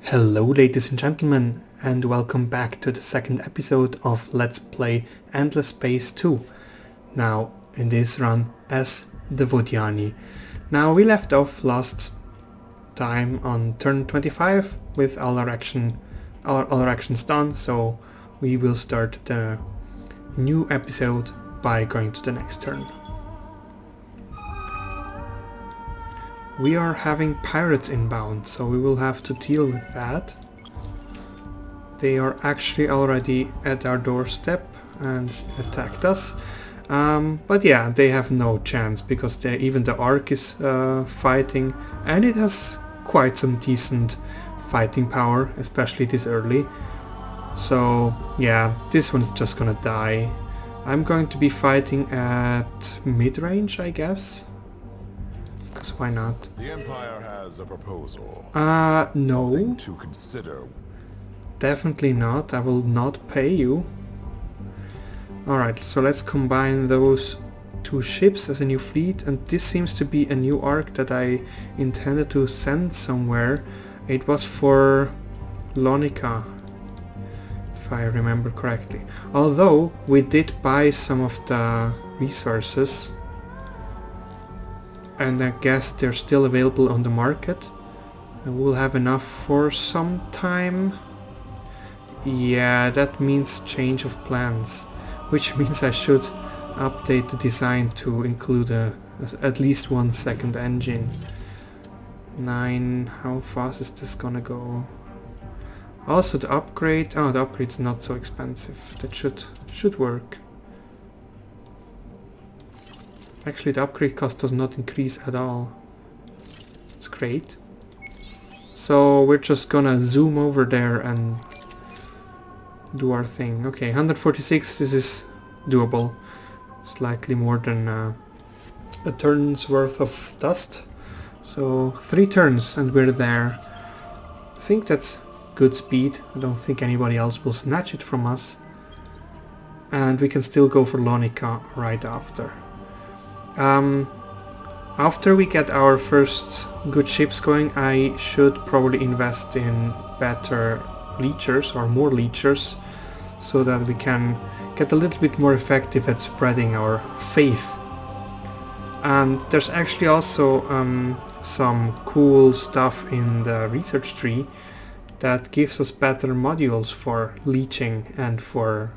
Hello ladies and gentlemen, and welcome back to the second episode of Let's Play Endless Space 2. Now, in this run as the Vodyani. Now, we left off last time on turn 25 with all our actions done, so we will start the new episode by going to the next turn. We are having pirates inbound, so we will have to deal with that. They are actually already at our doorstep and attacked us. But yeah, they have no chance because even the Ark is fighting, and it has quite some decent fighting power, especially this early. So yeah, this one's just gonna die. I'm going to be fighting at mid-range, I guess. Why not? The Empire has a proposal. No. Something to consider. Definitely not. I will not pay you. Alright, so let's combine those two ships as a new fleet, and this seems to be a new arc that I intended to send somewhere. It was for Lonica, if I remember correctly. Although we did buy some of the resources, and I guess they're still available on the market, and we'll have enough for some time. Yeah, that means change of plans, which means I should update the design to include at least 1 second engine. 9, how fast is this gonna go? Also the upgrade, the upgrade's not so expensive, that should work. Actually, the upgrade cost does not increase at all. It's great. So we're just gonna zoom over there and do our thing. Okay, 146, this is doable. Slightly more than a turn's worth of dust. So 3 turns and we're there. I think that's good speed. I don't think anybody else will snatch it from us. And we can still go for Lonica right after. After we get our first good ships going, I should probably invest in better leechers or more leechers, so that we can get a little bit more effective at spreading our faith. And there's actually also some cool stuff in the research tree that gives us better modules for leeching and for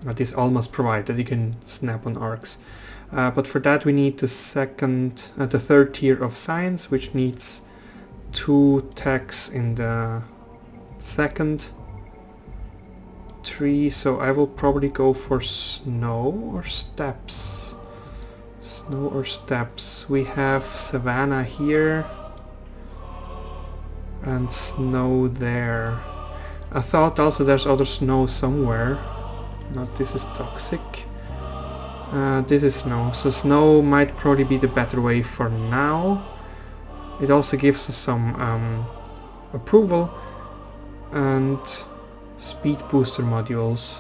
this almost provide that you can snap on arcs. But for that we need the third tier of science, which needs 2 techs in the second tree, so I will probably go for snow or steps. Snow or steps. We have savanna here and snow there. I thought also there's other snow somewhere. No, this is toxic. This is snow, so snow might probably be the better way for now. It also gives us some approval and speed booster modules.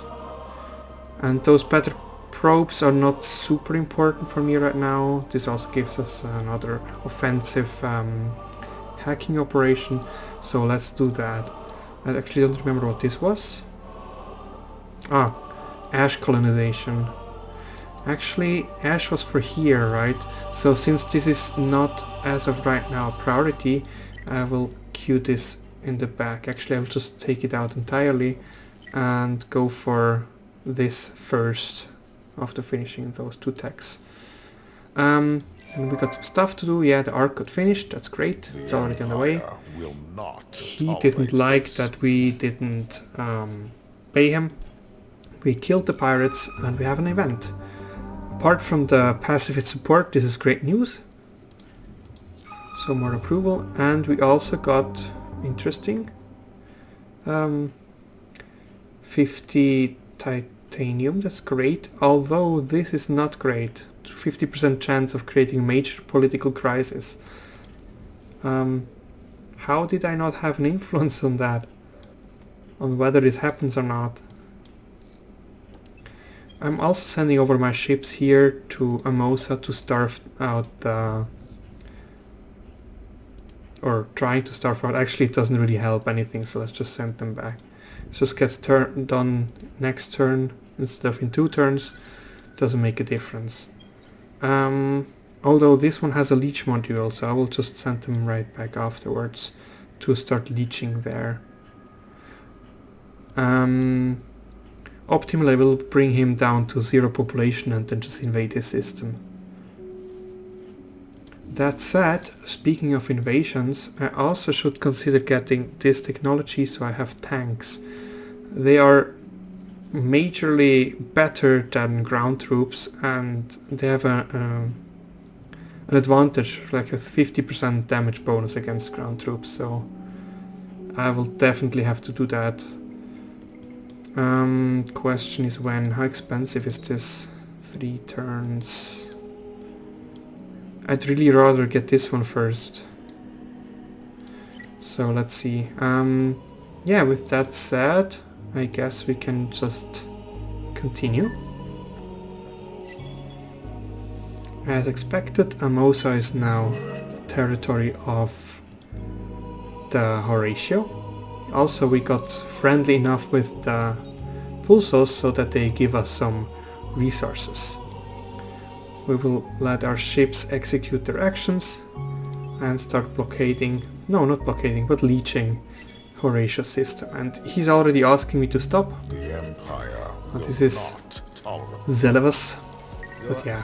And those better probes are not super important for me right now. This also gives us another offensive hacking operation, so let's do that. I actually don't remember what this was. Ash colonization. Actually, Ash was for here, right? So since this is not, as of right now, a priority, I will queue this in the back. Actually, I will just take it out entirely and go for this first after finishing those 2 techs. And we got some stuff to do. Yeah, the arc got finished. That's great. It's already on the way. He didn't like that we didn't pay him. We killed the pirates and we have an event. Apart from the pacifist support, this is great news. So more approval, and we also got, interesting, 50 titanium, that's great, although this is not great. 50% chance of creating a major political crisis. How did I not have an influence on that? On whether this happens or not? I'm also sending over my ships here to Amosa to starve out the or trying to starve out. Actually, it doesn't really help anything, so let's just send them back. It just gets done next turn instead of in 2 turns. Doesn't make a difference. Although this one has a leech module, so I will just send them right back afterwards to start leeching there. Optimally, I will bring him down to 0 population and then just invade his system. That said, speaking of invasions, I also should consider getting this technology so I have tanks. They are majorly better than ground troops, and they have an advantage, like a 50% damage bonus against ground troops, so I will definitely have to do that. Question is when. How expensive is this? 3 turns. I'd really rather get this one first. So let's see. Yeah, with that said, I guess we can just continue. As expected, Amosa is now the territory of the Horatio. Also, we got friendly enough with the Pulsos so that they give us some resources. We will let our ships execute their actions and start blockading, no, not blockading, but leeching Horatio's system. And he's already asking me to stop. The Empire This is not tolerate. Zelevus. But yeah,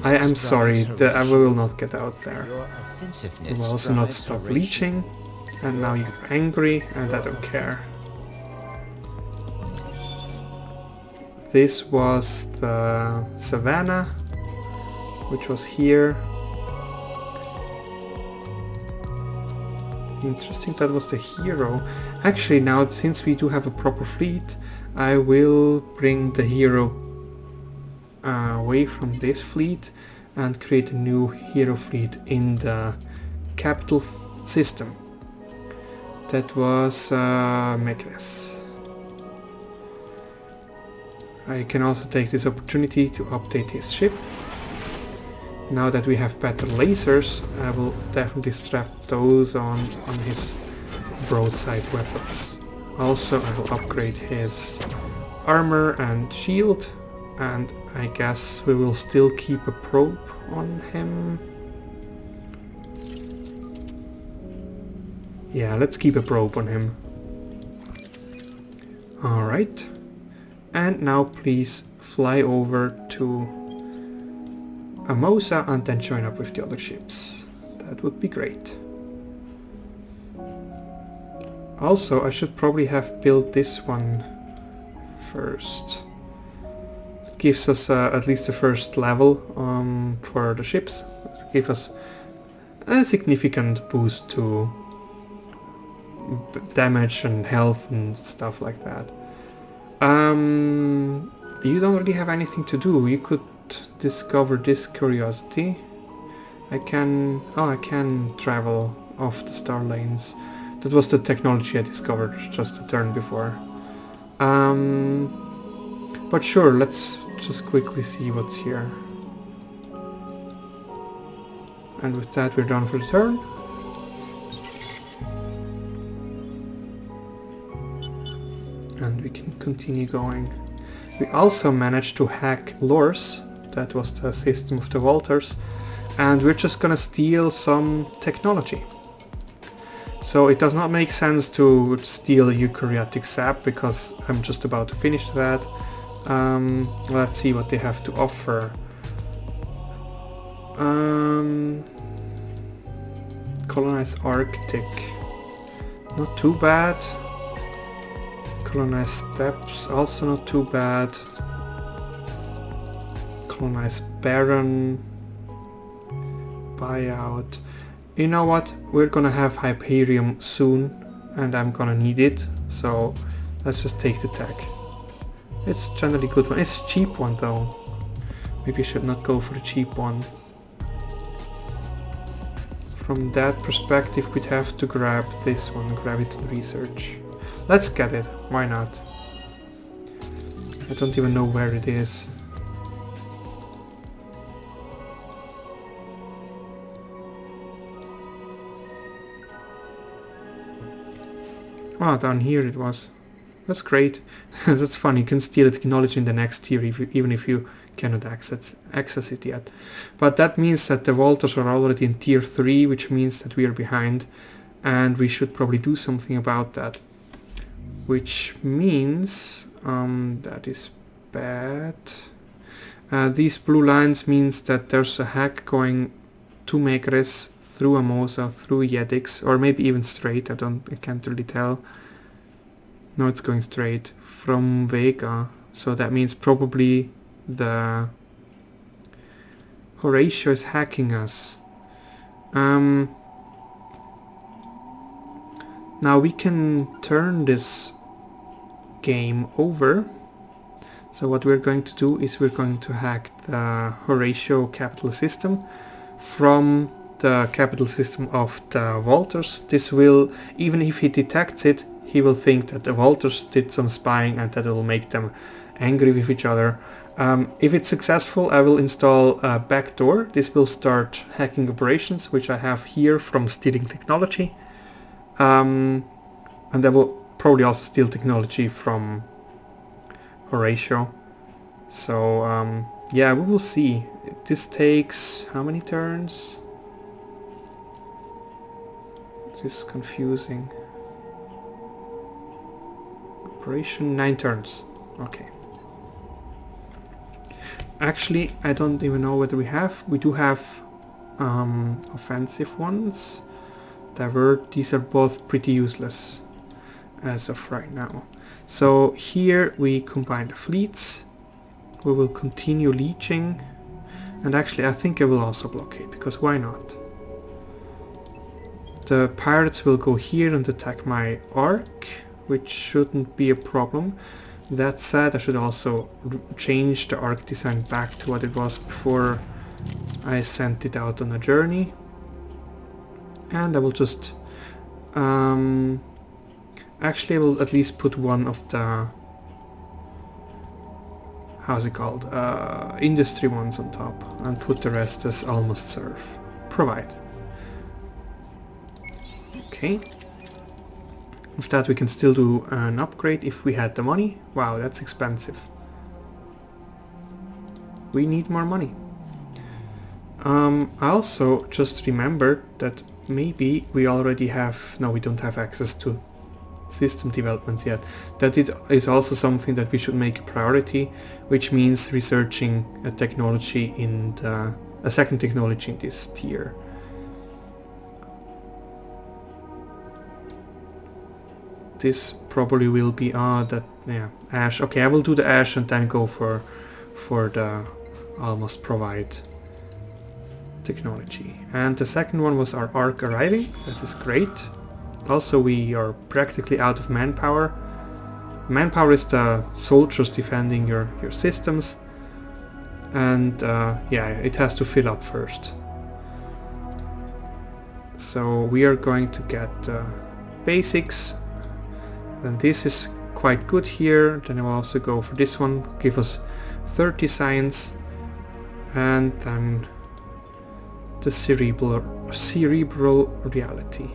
I am sorry that I will not get out there. We will also not stop leeching. And now you're angry, and I don't care. This was the Savannah, which was here. Interesting, that was the hero. Actually, now since we do have a proper fleet, I will bring the hero away from this fleet and create a new hero fleet in the capital system. That was Mekres. I can also take this opportunity to update his ship. Now that we have better lasers, I will definitely strap those on his broadside weapons. Also, I will upgrade his armor and shield, and I guess we will still keep a probe on him. Yeah, let's keep a probe on him. Alright. And now please fly over to Amosa and then join up with the other ships. That would be great. Also, I should probably have built this one first. It gives us at least the first level for the ships. It gives us a significant boost to damage and health and stuff like that. You don't really have anything to do. You could discover this curiosity. I can travel off the star lanes. That was the technology I discovered just a turn before. But sure, let's just quickly see what's here. And with that, we're done for the turn. And we can continue going. We also managed to hack Lors. That was the system of the Walters. And we're just gonna steal some technology. So it does not make sense to steal a eukaryotic sap because I'm just about to finish that. Let's see what they have to offer. Colonize Arctic. Not too bad. Colonize Steppes, also not too bad. Colonize Barren. Buyout. You know what? We're gonna have Hyperium soon, and I'm gonna need it, so let's just take the tech. It's generally a good one. It's a cheap one though. Maybe I should not go for the cheap one. From that perspective, we'd have to grab this one, grab it in research. Let's get it, why not? I don't even know where it is. Oh, down here it was. That's great. That's fun. You can steal the technology in the next tier even if you cannot access it yet. But that means that the Walters are already in tier 3, which means that we are behind. And we should probably do something about that. Which means... that is bad. These blue lines means that there's a hack going to Megares through Amosa, through Yedix, or maybe even straight. I can't really tell. No, it's going straight from Vega, so that means probably the Horatio is hacking us. Now we can turn this game over. So what we're going to do is we're going to hack the Horatio capital system from the capital system of the Walters. This will, even if he detects it, he will think that the Walters did some spying and that will make them angry with each other. If it's successful, I will install a backdoor. This will start hacking operations, which I have here from stealing technology. And I will probably also steal technology from Horatio. So yeah, we will see. This takes how many turns? This is confusing. Operation 9 turns. Okay. Actually, I don't even know whether we do have offensive ones. These are both pretty useless as of right now. So here we combine the fleets. We will continue leeching. And actually I think I will also blockade, because why not? The pirates will go here and attack my arc, which shouldn't be a problem. That said, I should also change the arc design back to what it was before I sent it out on a journey. And I will just... actually I will at least put one of the... how's it called? Industry ones on top, and put the rest as almost serve. Provide. Okay. With that we can still do an upgrade if we had the money. Wow, that's expensive. We need more money. I also just remembered that maybe we already have... no, we don't have access to system developments yet. That it is also something that we should make a priority, which means researching a technology in a second technology in this tier. This probably will be ash. Okay, I will do the ash and then go for the almost provide technology. And the second one was our arc arriving. This is great. Also, we are practically out of manpower. Manpower is the soldiers defending your systems, and yeah, it has to fill up first. So we are going to get basics. And this is quite good here. Then I will also go for this one, give us 30 science, and then the cerebral reality.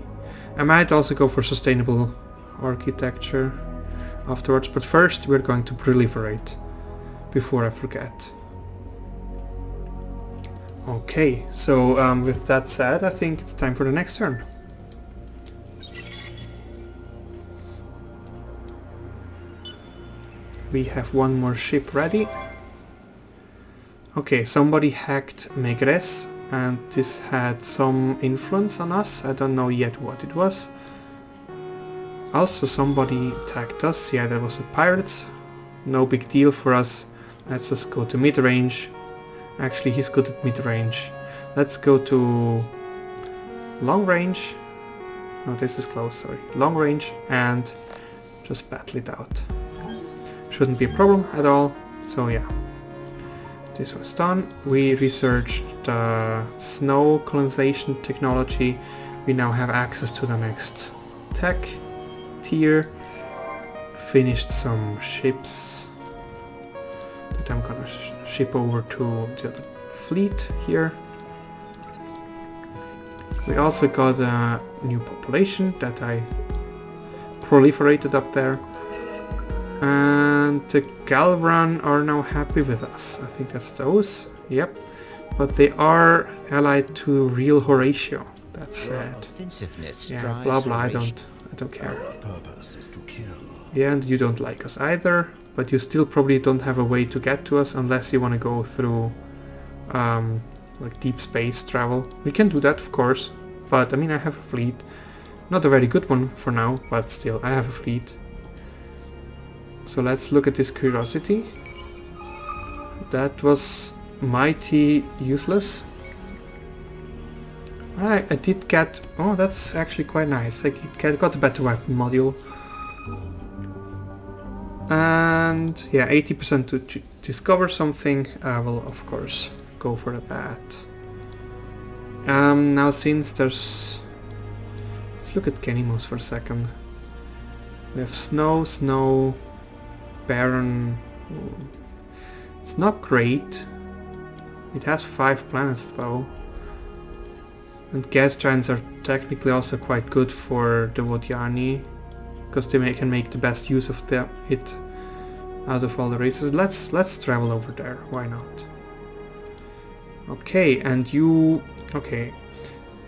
I might also go for sustainable architecture afterwards, but first we're going to proliferate before I forget. Okay, so with that said, I think it's time for the next turn. We have one more ship ready. Okay, somebody hacked Megares, and this had some influence on us. I don't know yet what it was. Also, somebody attacked us. Yeah, that was the pirates. No big deal for us. Let's just go to mid-range. Actually, he's good at mid-range. Let's go to long range. No, this is close, sorry. Long range, and just battle it out. Shouldn't be a problem at all. So yeah, this was done. We researched the snow colonization technology. We now have access to the next tech tier. Finished some ships that I'm gonna ship over to the other fleet here. We also got a new population that I proliferated up there. And the Galvan are now happy with us. I think that's those. Yep. But they are allied to real Horatio. That's sad. Yeah, blah blah, I don't care. Purpose is to kill. Yeah, and you don't like us either, but you still probably don't have a way to get to us unless you want to go through like deep space travel. We can do that, of course, but I mean, I have a fleet. Not a very good one for now, but still, I have a fleet. So let's look at this curiosity. That was mighty useless. I did get... Oh, that's actually quite nice. I got a better weapon module. And yeah, 80% to discover something. I will of course go for that. Now since there's... Let's look at Genimos for a second. We have snow, barren. It's not great. It has 5 planets though. And gas giants are technically also quite good for the Vodyani, because they can make the best use of it out of all the races. Let's travel over there. Why not? Okay, and you... Okay.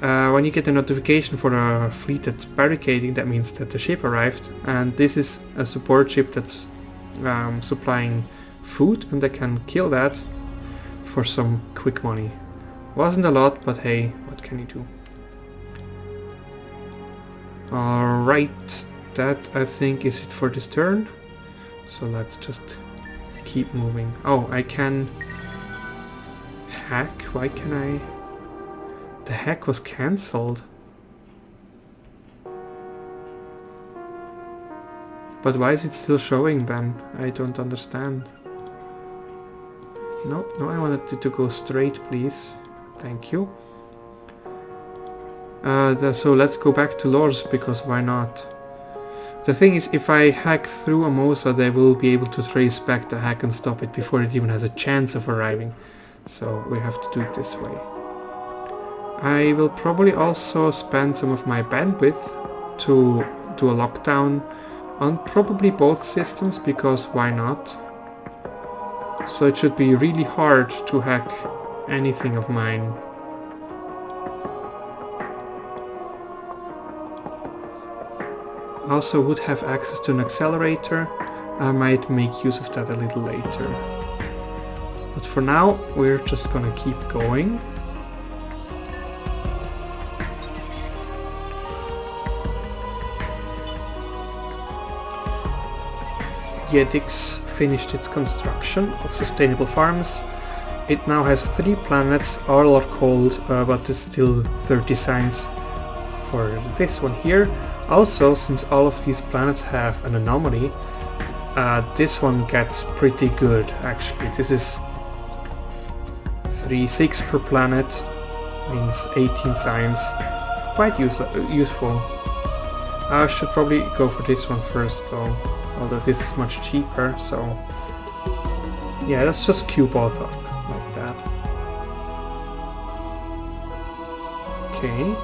When you get a notification for a fleet that's barricading, that means that the ship arrived, and this is a support ship that's supplying food, and I can kill that for some quick money. Wasn't a lot, but hey, what can you do? Alright, that I think is it for this turn. So let's just keep moving. Oh, I can hack? Why can I? The hack was cancelled. But why is it still showing then? I don't understand. No, I wanted it to go straight, please. Thank you. So let's go back to Lors, because why not? The thing is, if I hack through a Mosa, they will be able to trace back the hack and stop it before it even has a chance of arriving. So we have to do it this way. I will probably also spend some of my bandwidth to do a lockdown on probably both systems, because why not? So it should be really hard to hack anything of mine. Also would have access to an accelerator. I might make use of that a little later. But for now, we're just gonna keep going. Yedix finished its construction of sustainable farms. It now has 3 planets, all are cold, but there's still 30 signs for this one here. Also, since all of these planets have an anomaly, this one gets pretty good actually. This is 6 per planet, means 18 signs. Quite useful. I should probably go for this one first though, although this is much cheaper, so yeah, let's just queue both up like that. Okay,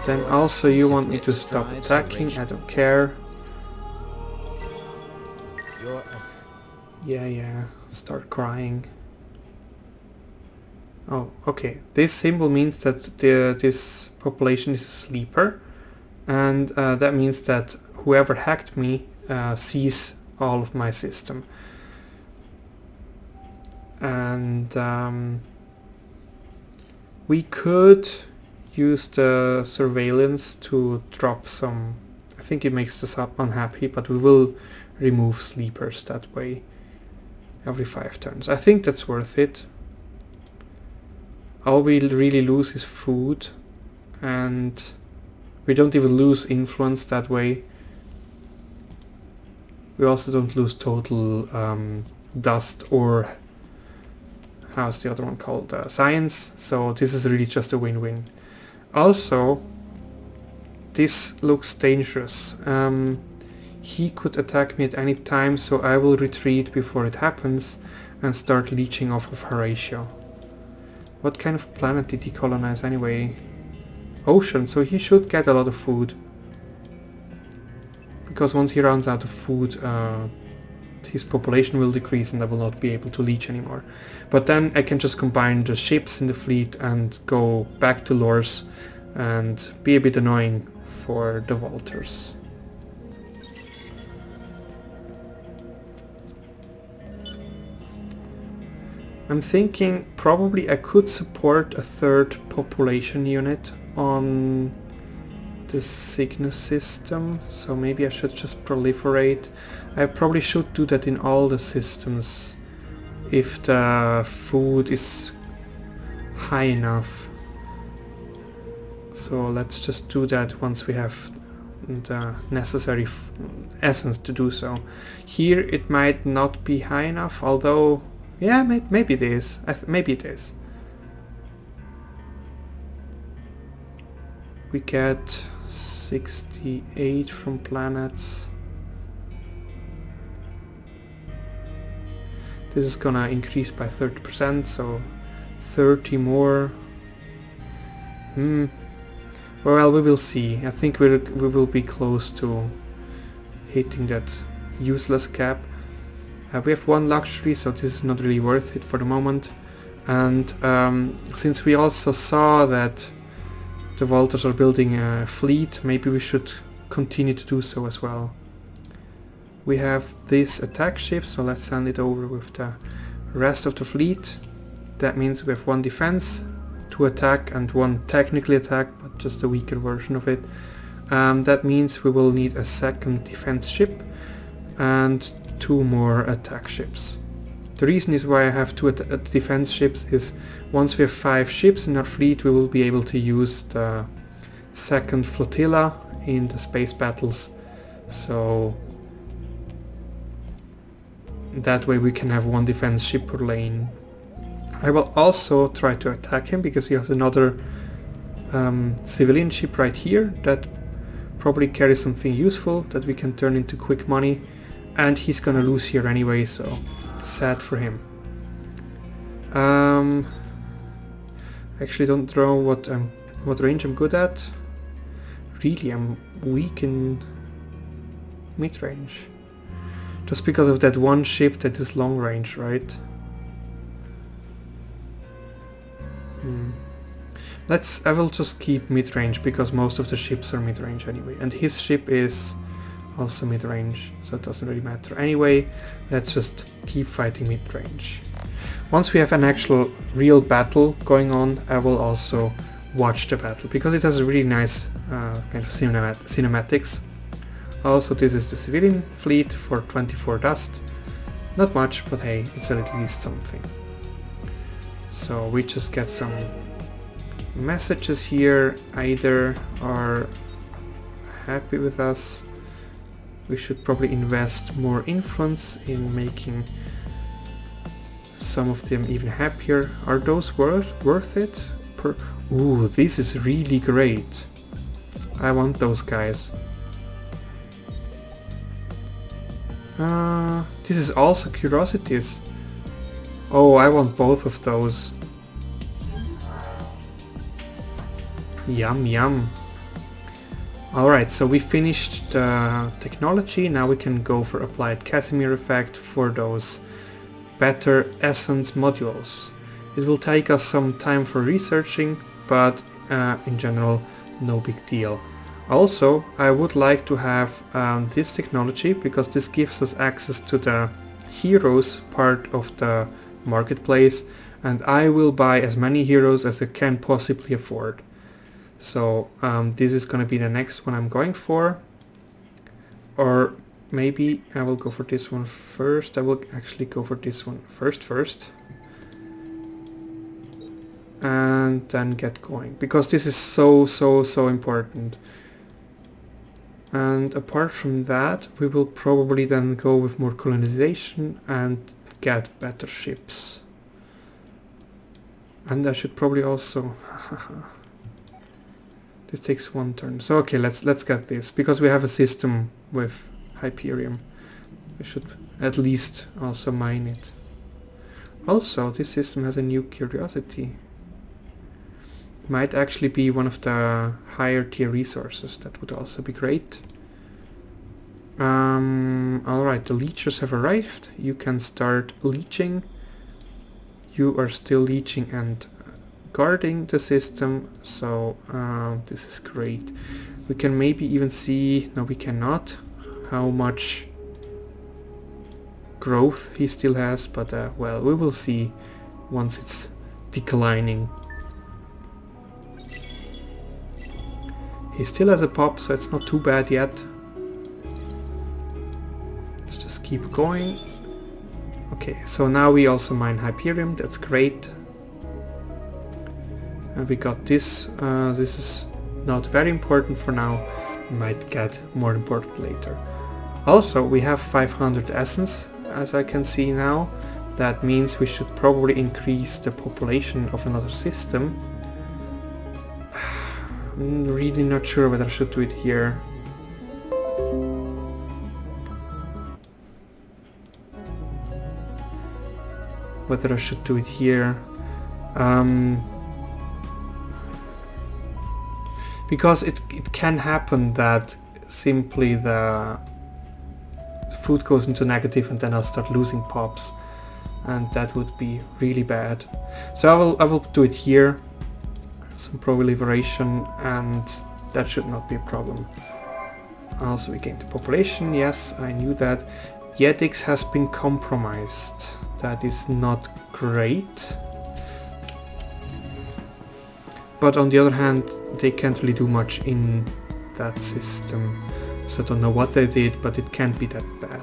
then also you want me to stop attacking, I don't care. Yeah, start crying. Oh, okay, this symbol means that this population is a sleeper, and that means that whoever hacked me sees all of my system. And we could use the surveillance to drop some... I think it makes us unhappy, but we will remove sleepers that way every 5 turns. I think that's worth it. All we really lose is food, and we don't even lose influence that way. We also don't lose total dust or, how's the other one called, science, so this is really just a win-win. Also, this looks dangerous. He could attack me at any time, so I will retreat before it happens and start leeching off of Horatio. What kind of planet did he colonize anyway? Ocean, so he should get a lot of food. because once he runs out of food, his population will decrease and I will not be able to leech anymore. But then I can just combine the ships in the fleet and go back to Lors and be a bit annoying for the Walters. I'm thinking probably I could support a third population unit on the Cygnus system, so maybe I should just proliferate. I probably should do that in all the systems if the food is high enough. So let's just do that once we have the necessary essence to do so. Here it might not be high enough, although yeah, maybe it is. Maybe it is. We get 68 from planets. This is gonna increase by 30%, so 30 more. Well, we will see. I think we will be close to hitting that useless cap. We have one luxury, so this is not really worth it for the moment. And since we also saw that the Walters are building a fleet, maybe we should continue to do so as well. We have this attack ship, so let's send it over with the rest of the fleet. That means we have one defense, 2 attack and 1 technically attack, but just a weaker version of it. That means we will need a second defense ship and 2 more attack ships. The reason is why I have 2 defense ships is once we have 5 ships in our fleet, we will be able to use the second flotilla in the space battles. So that way we can have 1 defense ship per lane. I will also try to attack him because he has another civilian ship right here that probably carries something useful that we can turn into quick money. And he's gonna lose here anyway, so sad for him. Actually don't know what range I'm good at. Really, I'm weak in mid-range. Just because of that one ship that is long range, right? I will just keep mid-range because most of the ships are mid-range anyway. And his ship is also mid-range, so it doesn't really matter. Anyway, let's just keep fighting mid-range. Once we have an actual real battle going on, I will also watch the battle, because it has a really nice kind of cinematics. Also, this is the civilian fleet for 24 dust. Not much, but hey, it's at least something. So we just get some messages here. Either are happy with us. We should probably invest more influence in making some of them even happier. Are those worth it? Ooh, this is really great. I want those guys. This is also curiosities. Oh, I want both of those. Yum yum. Alright, so we finished the technology. Now we can go for applied Casimir effect for those better essence modules. It will take us some time for researching, but in general, no big deal. Also, I would like to have this technology because this gives us access to the heroes part of the marketplace, and I will buy as many heroes as I can possibly afford. So this is gonna be the next one I'm going for, or maybe I will go for this one first. I will actually go for this one first and then get going, because this is so important. And apart from that, we will probably then go with more colonization and get better ships. And I should probably also this takes 1 turn. So okay, let's get this, because we have a system with Hyperium. We should at least also mine it. Also, this system has a new curiosity. Might actually be one of the higher tier resources. That would also be great. Alright, the leechers have arrived. You can start leeching. You are still leeching and guarding the system, so this is great. We can maybe even see, no we cannot, how much growth he still has, but well, we will see once it's declining. He still has a pop, so it's not too bad yet. Let's just keep going. Okay, so now we also mine Hyperium, that's great. And we got this. This is not very important for now. Might get more important later. Also, we have 500 essence, as I can see now. That means we should probably increase the population of another system. I'm really not sure whether I should do it here. Whether I should do it here. Because it can happen that simply the food goes into negative and then I'll start losing pops, and that would be really bad. So I will do it here, some proliferation, and that should not be a problem. Also we gained the population, yes, I knew that. Yetix has been compromised. That is not great. But on the other hand, they can't really do much in that system. So I don't know what they did, but it can't be that bad.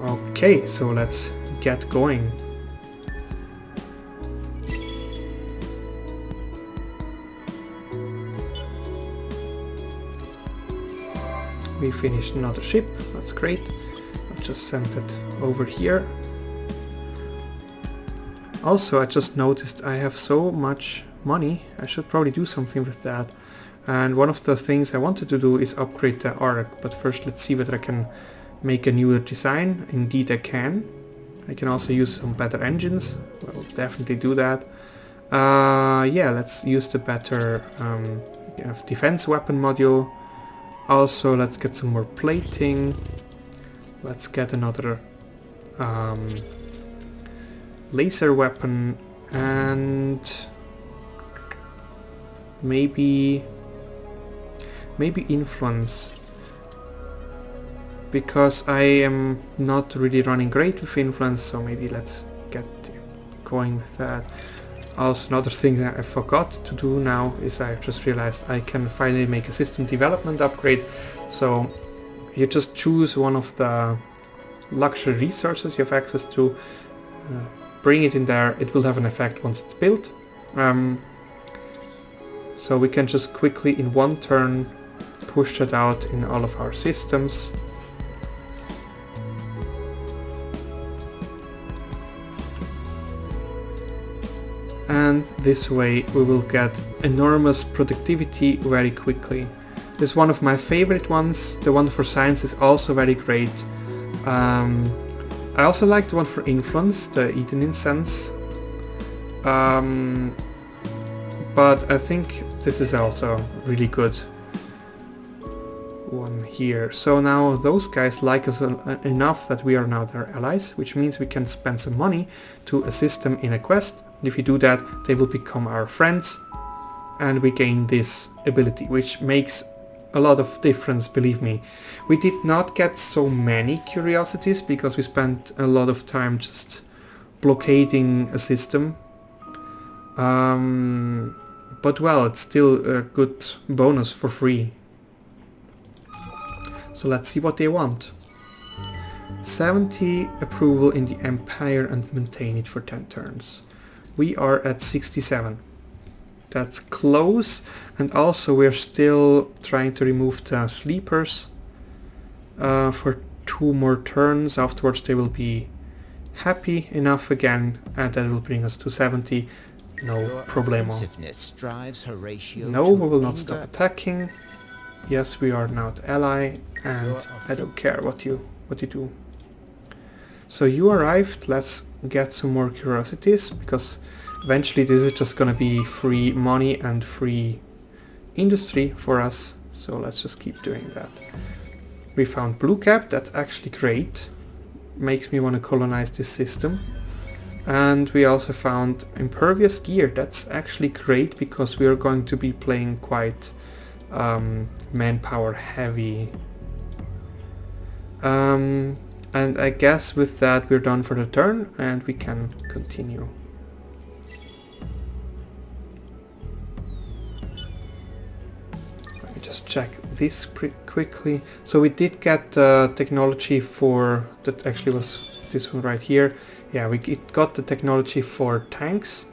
Okay, so let's get going. We finished another ship, that's great. I've just sent it over here. Also, I just noticed I have so much money, I should probably do something with that. And one of the things I wanted to do is upgrade the Ark, but first let's see whether I can make a newer design. Indeed I can. I can also use some better engines, I'll definitely do that. Yeah, let's use the better defense weapon module. Also, let's get some more plating. Let's get another laser weapon, and maybe influence, because I am not really running great with influence, so maybe let's get going with that. Also, another thing that I forgot to do now is I just realized I can finally make a system development upgrade. So you just choose one of the luxury resources you have access to, bring it in there, it will have an effect once it's built. So we can just quickly in one turn push that out in all of our systems. And this way we will get enormous productivity very quickly. This is one of my favorite ones. The one for science is also very great. I also like the one for influence, the Eden Incense. But I think this is also really good one here. So now those guys like us enough that we are now their allies, which means we can spend some money to assist them in a quest. And if we do that, they will become our friends, and we gain this ability, which makes a lot of difference, believe me. We did not get so many curiosities because we spent a lot of time just blockading a system. But well, it's still a good bonus for free. So let's see what they want. 70 approval in the Empire and maintain it for 10 turns. We are at 67. That's close, and also we're still trying to remove the sleepers for 2 more turns. Afterwards they will be happy enough again, and that will bring us to 70. No problemo. No, we will not stop attacking. Yes, we are now the ally, and I don't care what you do. So you arrived, let's get some more curiosities, because eventually this is just gonna be free money and free industry for us. So let's just keep doing that. We found blue cap, that's actually great. Makes me want to colonize this system. And we also found impervious gear, that's actually great because we are going to be playing quite manpower heavy. And I guess with that we're done for the turn and we can continue. Let me just check this pretty quickly. So we did get technology for, that actually was this one right here. Yeah, we got the technology for tanks.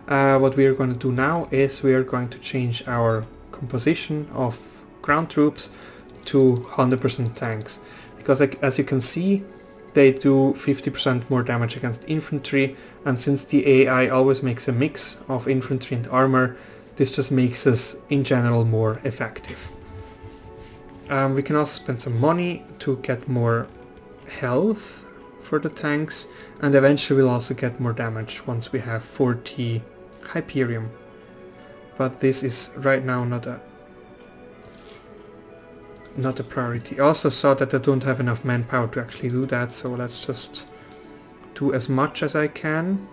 What we are going to do now is we are going to change our composition of ground troops to 100% tanks. Because as you can see, they do 50% more damage against infantry, and since the AI always makes a mix of infantry and armor, this just makes us in general more effective. We can also spend some money to get more health for the tanks, and eventually we'll also get more damage once we have 40 Hyperium. But this is right now not a priority. I also saw that I don't have enough manpower to actually do that, so let's just do as much as I can.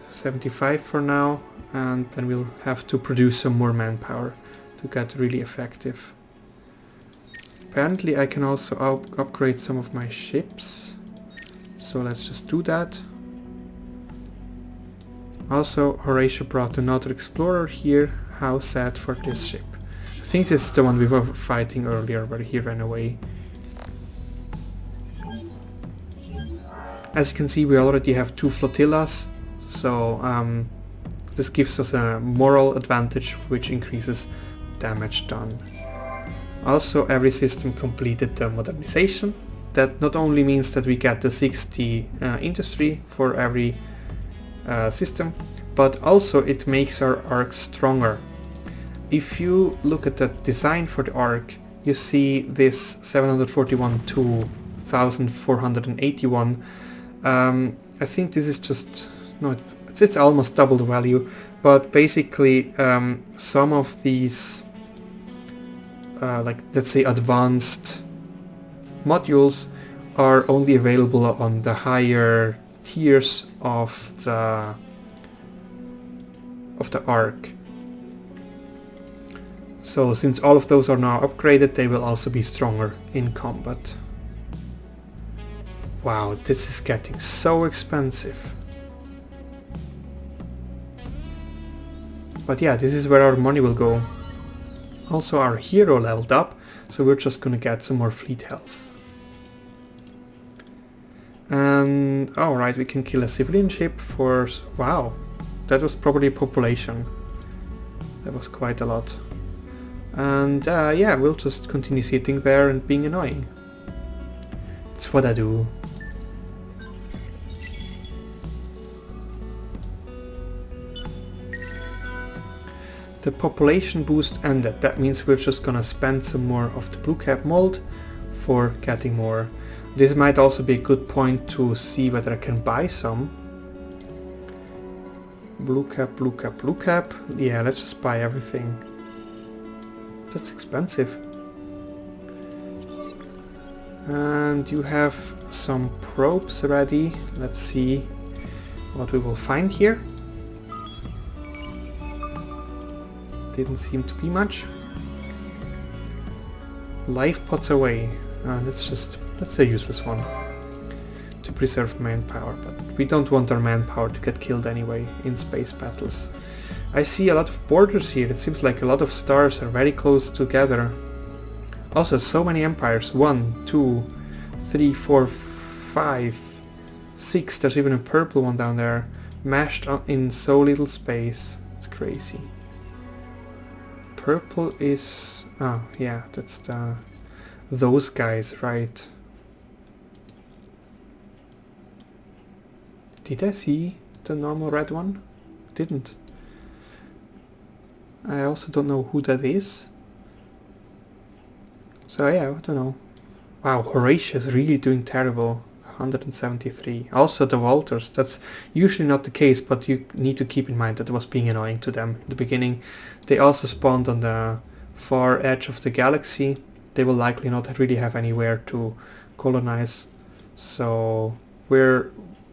75 for now, and then we'll have to produce some more manpower to get really effective. Apparently I can also upgrade some of my ships, so let's just do that. Also, Horatio brought another explorer here. How sad for this ship. I think this is the one we were fighting earlier, but he ran away. As you can see, we already have 2 flotillas, so this gives us a moral advantage, which increases damage done. Also, every system completed the modernization. That not only means that we get the 60 industry for every system, but also it makes our arc stronger. If you look at the design for the arc, you see this 741 to 1481. I think this is just, no, it's almost double the value, but basically some of these like let's say advanced modules are only available on the higher tiers of the arc. So since all of those are now upgraded, they will also be stronger in combat. Wow, this is getting so expensive. But yeah, this is where our money will go. Also, our hero leveled up, so we're just gonna get some more fleet health. And alright, we can kill a civilian ship for... wow, that was probably a population. That was quite a lot. And yeah, we'll just continue sitting there and being annoying. It's what I do. The population boost ended. That means we're just gonna spend some more of the blue cap mold for getting more. This might also be a good point to see whether I can buy some. Blue cap, blue cap, blue cap. Yeah, let's just buy everything. That's expensive. And you have some probes ready. Let's see what we will find here. Didn't seem to be much. Life pods away. That's a useless one to preserve manpower, but we don't want our manpower to get killed anyway in space battles. I see a lot of borders here. It seems like a lot of stars are very close together. Also, so many empires. 1, 2, 3, 4, 5, 6. There's even a purple one down there. Mashed in so little space. It's crazy. Purple is... oh, yeah, that's those guys, right. Did I see the normal red one? Didn't. I also don't know who that is. So yeah, I don't know. Wow, Horatio is really doing terrible. 173. Also the Walters, that's usually not the case, but you need to keep in mind that it was being annoying to them in the beginning. They also spawned on the far edge of the galaxy. They will likely not really have anywhere to colonize, so we're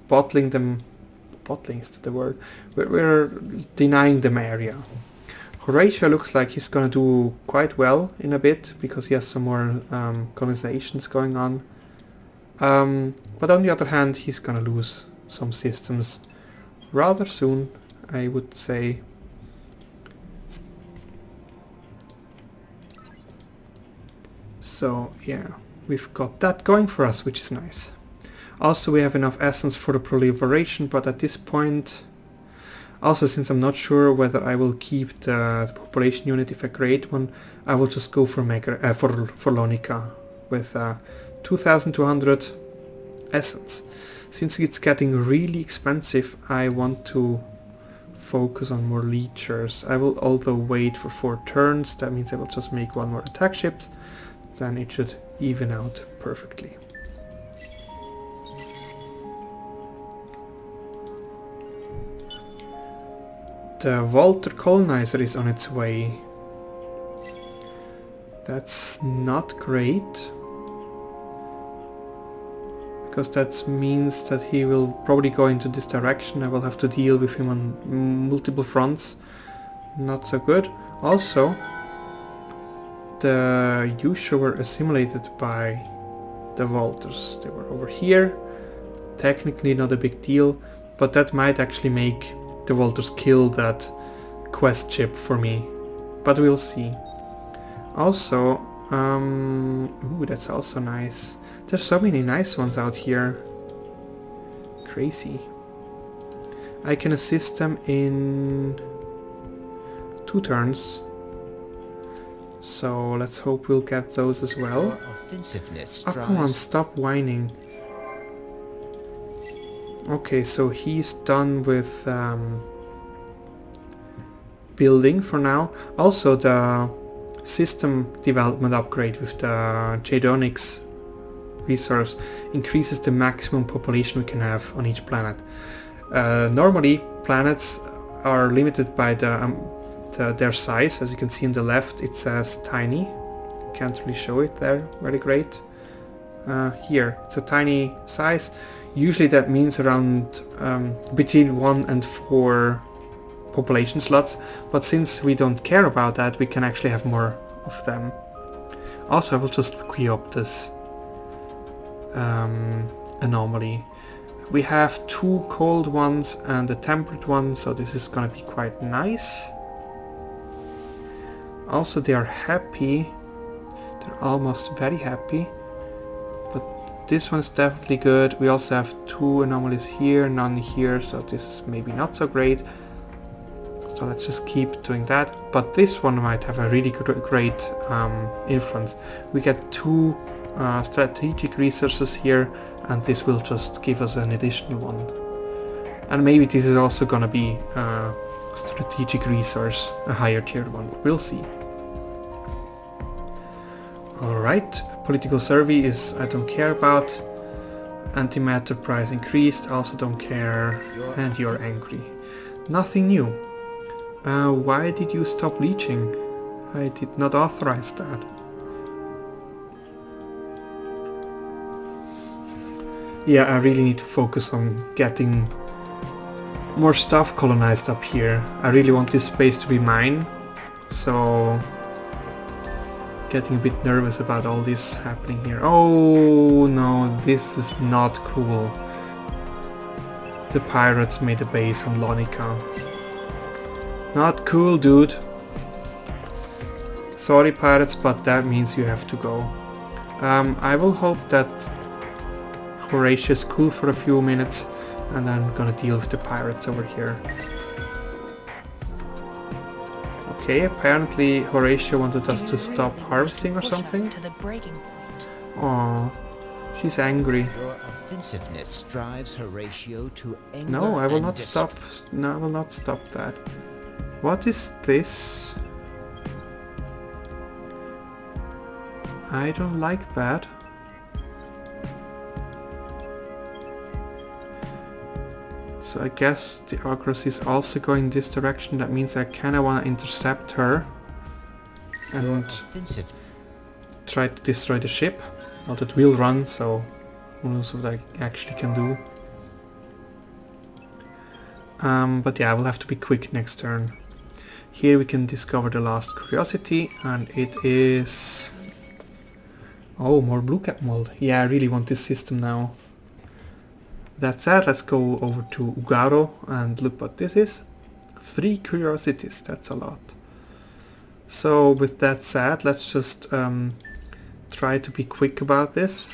bottling them. Bottling is that the word? We're denying them area. Horatio looks like he's gonna do quite well in a bit because he has some more colonizations going on. But on the other hand, he's gonna lose some systems rather soon, I would say. So yeah, we've got that going for us, which is nice. Also, we have enough essence for the proliferation, but at this point, also since I'm not sure whether I will keep the population unit if I create one, I will just go for Lonica with 2200 essence. Since it's getting really expensive, I want to focus on more leechers. I will although wait for 4 turns, that means I will just make 1 more attack ship, then it should even out perfectly. The Walter colonizer is on its way. That's not great, because that means that he will probably go into this direction. I will have to deal with him on multiple fronts. Not so good. Also, the Yusha were assimilated by the Walters. They were over here. Technically not a big deal, but that might actually make the Walters kill that quest ship for me. But we'll see. Also, ooh, that's also nice. There's so many nice ones out here. Crazy. I can assist them in 2 turns. So let's hope we'll get those as well. Oh, come on, stop whining. Okay, so he's done with building for now. Also, the system development upgrade with the Jadonics resource increases the maximum population we can have on each planet. Normally, planets are limited by their size. As you can see on the left, it says tiny. Can't really show it there very great. Here, it's a tiny size. Usually that means around between 1 and 4 population slots, but since we don't care about that, we can actually have more of them. Also, I will just queue up this anomaly. We have 2 cold ones and a temperate one, so this is gonna be quite nice. Also, they are happy. They're almost very happy. But this one's definitely good. We also have 2 anomalies here, none here, so this is maybe not so great. So let's just keep doing that. But this one might have a really great influence. We get 2 strategic resources here, and this will just give us an additional one. And maybe this is also gonna be a strategic resource, a higher tier one. We'll see. Alright, political survey is I don't care about. Antimatter price increased, also don't care. And you're angry. Nothing new. Why did you stop leeching? I did not authorize that. Yeah, I really need to focus on getting more stuff colonized up here. I really want this space to be mine, so getting a bit nervous about all this happening here. Oh no, this is not cool. The pirates made a base on Lonica. Not cool, dude. Sorry pirates, but that means you have to go. I will hope that Horatio is cool for a few minutes, and I'm gonna deal with the pirates over here. Okay, apparently Horatio wanted us to stop harvesting or something. Aww, she's angry. Your offensiveness drives Horatio to anger. No, I will not stop. No, I will not stop that. What is this? I don't like that. So I guess the Agros is also going this direction. That means I kind of want to intercept her and Offensive. try to destroy the ship. Although it will run, so who knows what I actually can do. But yeah, I will have to be quick next turn. Here we can discover the last curiosity, and it is... Oh, more blue cap mold. Yeah, I really want this system now. That said, let's go over to Ugaro and look what this is. 3 curiosities, that's a lot. So with that said, let's just try to be quick about this.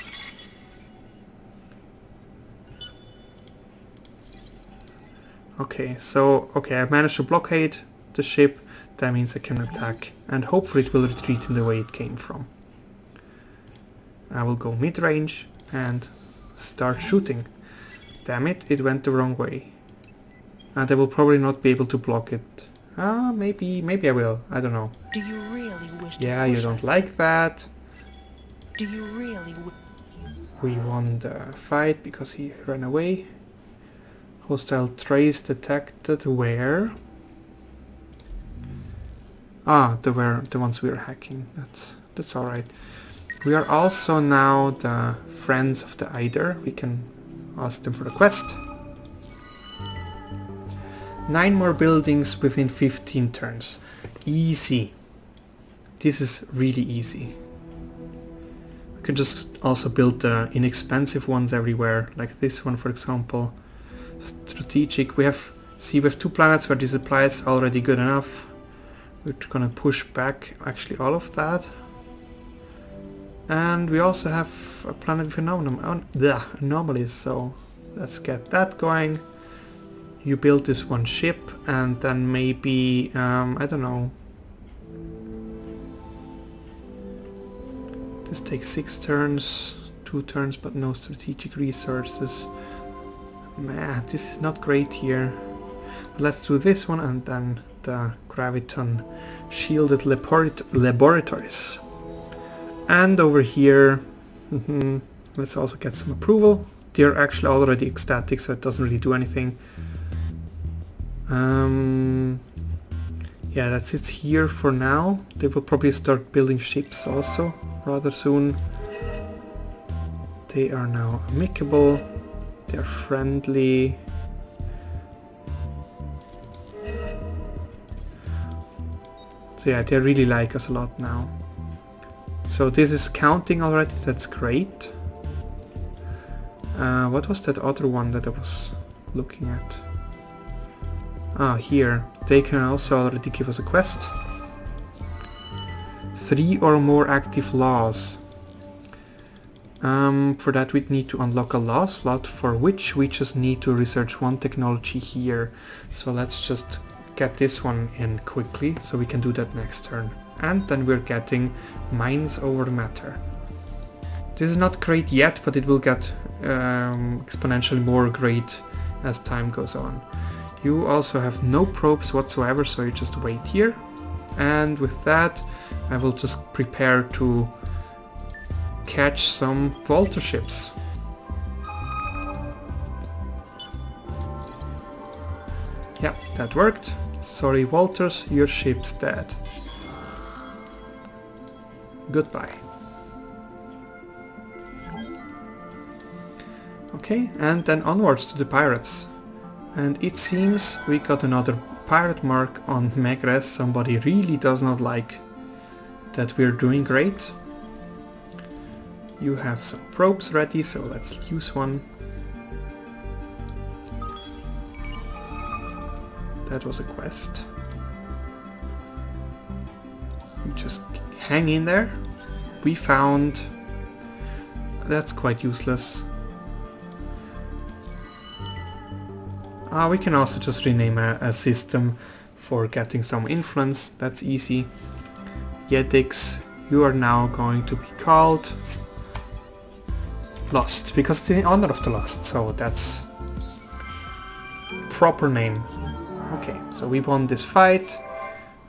Okay, so I managed to blockade the ship. That means I can attack, and hopefully it will retreat in the way it came from. I will go mid-range and start shooting. Damn it, it went the wrong way. And I will probably not be able to block it. Maybe I will. I don't know. Do you really wish to Yeah, you push don't us? like that. Do you really We won the fight because he ran away. Hostile trace detected. Where? The ones we are hacking. That's all right. We are also now the friends of the Eider. We can ask them for the quest. 9 more buildings within 15 turns. Easy. This is really easy. We can just also build the inexpensive ones everywhere, like this one for example. Strategic. We have 2 planets where this applies already good enough. We're gonna push back actually all of that. And we also have a planet with anomalies, so let's get that going. You build this one ship, and then maybe, I don't know. This takes 6 turns, 2 turns, but no strategic resources. Man, this is not great here. But let's do this one, and then the Graviton shielded laboratories. And over here, let's also get some approval. They're actually already ecstatic, so it doesn't really do anything. Yeah, that's it here for now. They will probably start building ships also rather soon. They are now amicable. They're friendly. So yeah, they really like us a lot now. So this is counting already, that's great. What was that other one that I was looking at? Here. They can also already give us a quest. 3 or more active laws. For that we'd need to unlock a law slot, for which we just need to research 1 technology here. So let's just get this one in quickly, so we can do that next turn. And then we're getting minds over matter. This is not great yet, but it will get exponentially more great as time goes on. You also have no probes whatsoever, so you just wait here. And with that, I will just prepare to catch some Volta ships. Yeah, that worked. Sorry Walters, your ship's dead. Goodbye. Okay, and then onwards to the pirates. And it seems we got another pirate mark on Megres. Somebody really does not like that we're doing great. You have some probes ready, so let's use one. That was a quest. You just hang in there. We found... That's quite useless. We can also just rename a system for getting some influence. That's easy. Yetix, you are now going to be called Lost, because it's in honor of the Lost, so that's proper name. Okay, so we won this fight.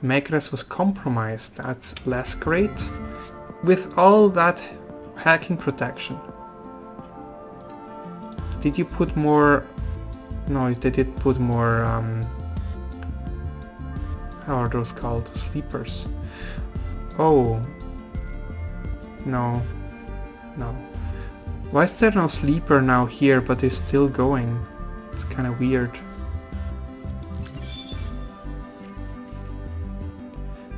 Megres was compromised, that's less great. With all that hacking protection. Did you put more No, they did put more, how are those called? Sleepers. Oh. No. No. Why is there no sleeper now here, but it's still going? It's kind of weird.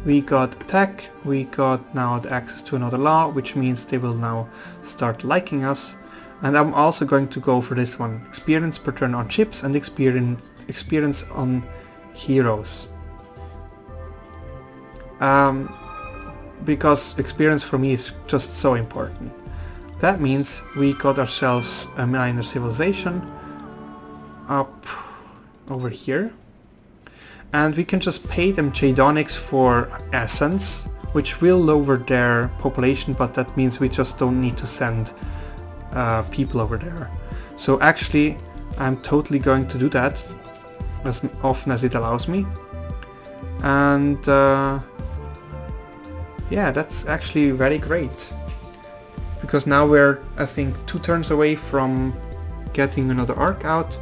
We got attack, we got now the access to another law, which means they will now start liking us. And I'm also going to go for this one. Experience per turn on ships and experience on heroes. Because experience for me is just so important. That means we got ourselves a minor civilization up over here. And we can just pay them Jadonics for essence, which will lower their population, but that means we just don't need to send people over there. So actually, I'm totally going to do that as often as it allows me. And yeah, that's actually very great. Because now we're, I think, 2 turns away from getting another arc out.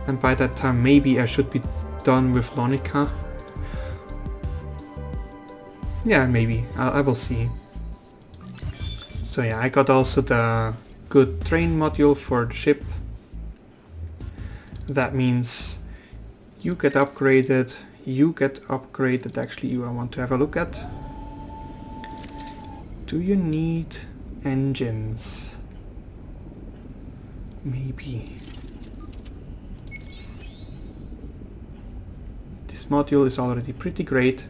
And by that time, maybe I should be done with Lonica. Yeah, maybe. I will see. So yeah, I got also the good train module for the ship. That means you get upgraded, actually you I want to have a look at. Do you need engines? Maybe. This module is already pretty great.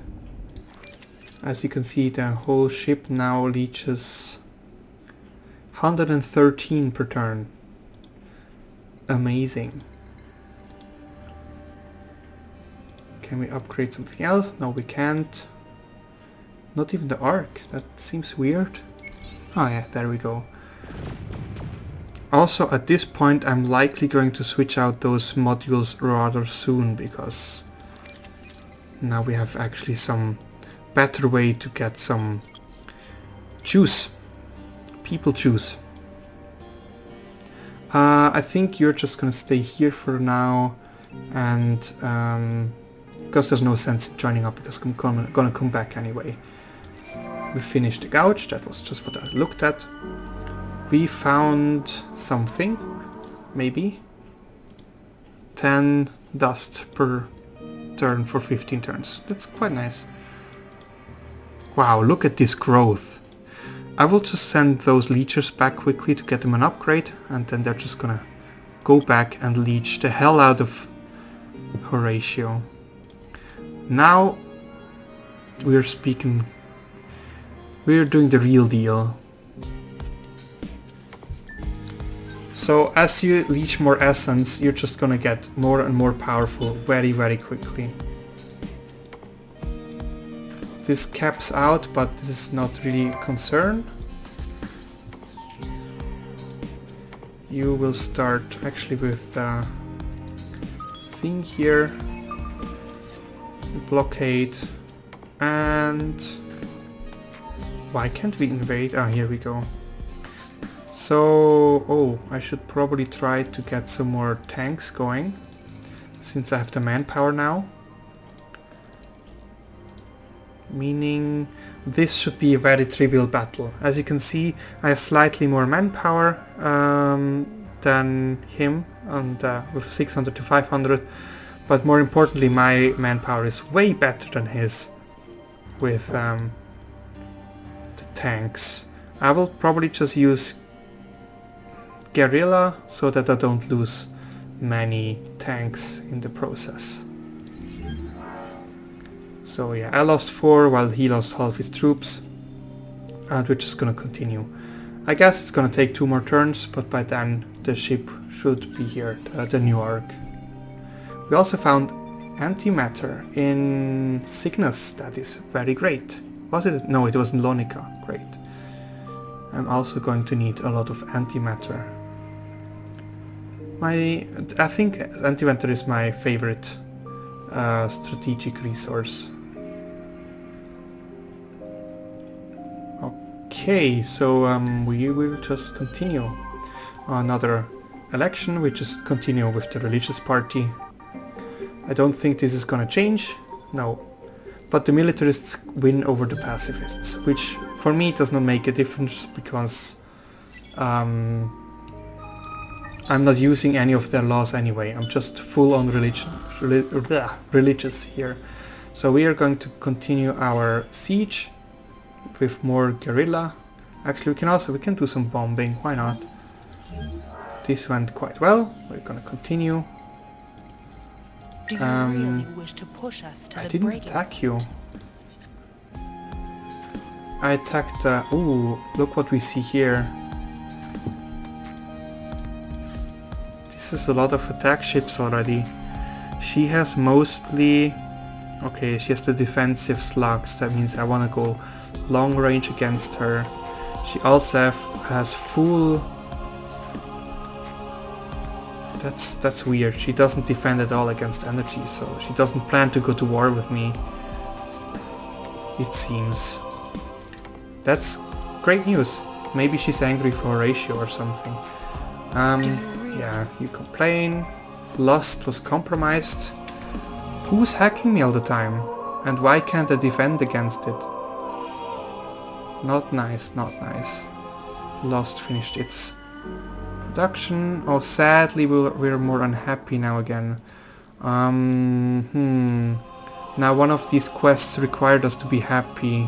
As you can see, the whole ship now reaches 113 per turn. Amazing. Can we upgrade something else? No, we can't. Not even the arc. That seems weird. Oh yeah, there we go. Also, at this point, I'm likely going to switch out those modules rather soon, because now we have actually some better way to get some juice. People juice. I think you're just gonna stay here for now, and because there's no sense in joining up, because I'm gonna come back anyway. We finished the gouge, that was just what I looked at. We found something, maybe. 10 dust per turn for 15 turns. That's quite nice. Wow, look at this growth. I will just send those leechers back quickly to get them an upgrade, and then they're just gonna go back and leech the hell out of Horatio. Now we're speaking. We're doing the real deal. So as you leech more essence, you're just gonna get more and more powerful very, very quickly. This caps out, but this is not really a concern. You will start actually with the thing here. Blockade. And why can't we invade? Ah, here we go. So, oh, I should probably try to get some more tanks going, since I have the manpower now. Meaning this should be a very trivial battle. As you can see, I have slightly more manpower than him, and with 600 to 500, but more importantly my manpower is way better than his with the tanks. I will probably just use guerrilla so that I don't lose many tanks in the process. So yeah, I lost 4 while he lost half his troops, and we're just gonna continue. I guess it's gonna take 2 more turns, but by then the ship should be here, the new arc. We also found antimatter in Cygnus. That is very great. Was it? No, it was in Lonica. Great. I'm also going to need a lot of antimatter. I think antimatter is my favorite strategic resource. Okay, so we will just continue. Another election, we just continue with the religious party. I don't think this is gonna change, no. But the militarists win over the pacifists, which for me does not make a difference because I'm not using any of their laws anyway. I'm just full on religious here. So we are going to continue our siege with more guerrilla. Actually, we can do some bombing. Why not? This went quite well. We're gonna continue. Do you really wish to push us to I the didn't breaking attack you. I attacked. Ooh, look what we see here. This is a lot of attack ships already. She has mostly... Okay, she has the defensive slugs. That means I want to go long range against her. She also has full... That's weird. She doesn't defend at all against energy, so she doesn't plan to go to war with me. It seems. That's great news. Maybe she's angry for Horatio or something. Yeah, you complain. Lust was compromised. Who's hacking me all the time? And why can't I defend against it? Not nice, not nice. Lust finished its production. Oh, sadly we're more unhappy now again. Now one of these quests required us to be happy.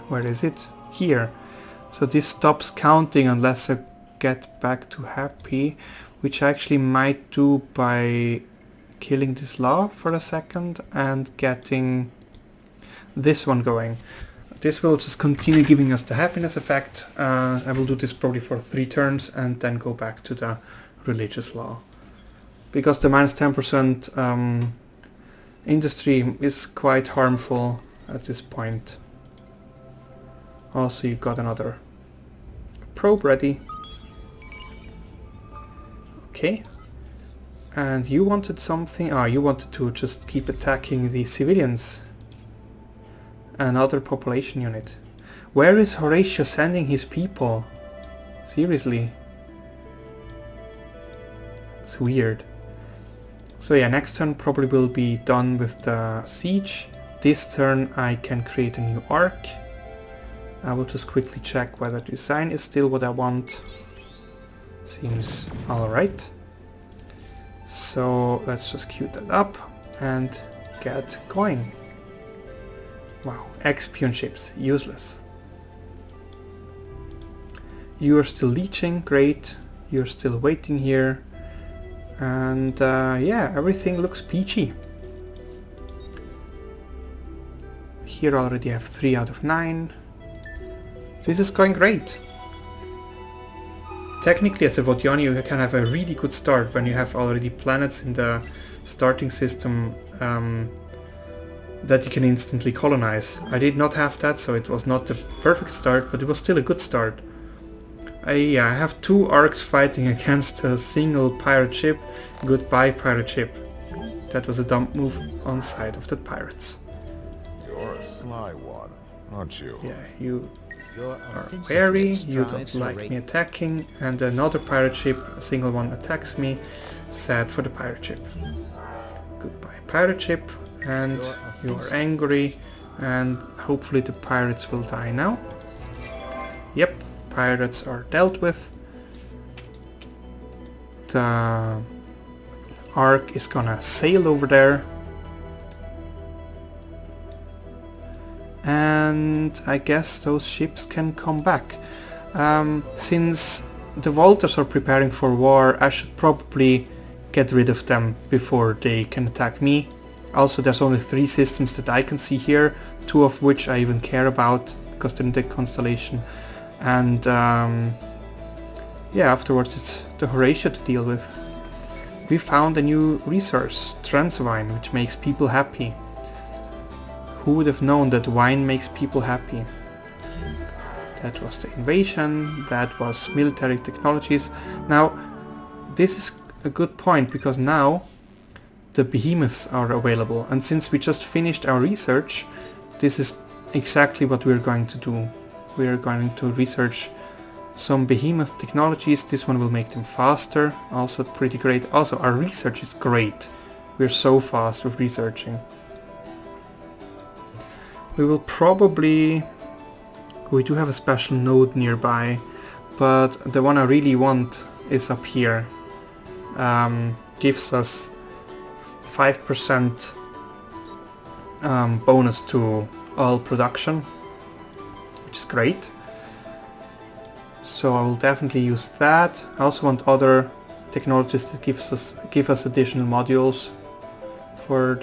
Where is it? Here. So this stops counting unless I get back to happy, which I actually might do by killing this law for a second and getting this one going. This will just continue giving us the happiness effect. I will do this probably for 3 turns and then go back to the religious law. Because the minus 10% industry is quite harmful at this point. Also, you've got another probe ready. Okay. And you wanted something... Ah, you wanted to just keep attacking the civilians. Another population unit. Where is Horatio sending his people? Seriously. It's weird. So yeah, next turn probably will be done with the siege. This turn I can create a new arc. I will just quickly check whether the design is still what I want. Seems alright. So let's just queue that up and get going. Wow, Expion ships, useless. You are still leeching, great. You're still waiting here. And yeah, everything looks peachy. Here I already have 3 out of 9. This is going great. Technically as a Vodyani you can have a really good start when you have already planets in the starting system that you can instantly colonize. I did not have that, so it was not the perfect start, but it was still a good start. I have 2 arcs fighting against a single pirate ship. Goodbye, pirate ship. That was a dumb move on the side of the pirates. You're a sly one, aren't you? Yeah, you Your are wary, offensiveness you drives don't like Horatio. me attacking, and another pirate ship, a single one, attacks me. Sad for the pirate ship. Goodbye, pirate ship, and you are angry, and hopefully the pirates will die now. Yep, pirates are dealt with. The ark is gonna sail over there. And I guess those ships can come back. Since the Volters are preparing for war, I should probably get rid of them before they can attack me. Also, there's only 3 systems that I can see here, 2 of which I even care about because they're in the constellation. And yeah, afterwards it's the Horatio to deal with. We found a new resource, trans wine, which makes people happy. Who would have known that wine makes people happy? That was the invasion, that was military technologies. Now, this is a good point because now the behemoths are available, and since we just finished our research, this is exactly what we're going to do. We are going to research some behemoth technologies. This one will make them faster, also pretty great. Also, our research is great. We're so fast with researching. We will probably... We do have a special node nearby, but the one I really want is up here. Gives us 5% bonus to oil production, which is great. So I will definitely use that. I also want other technologies that give us additional modules for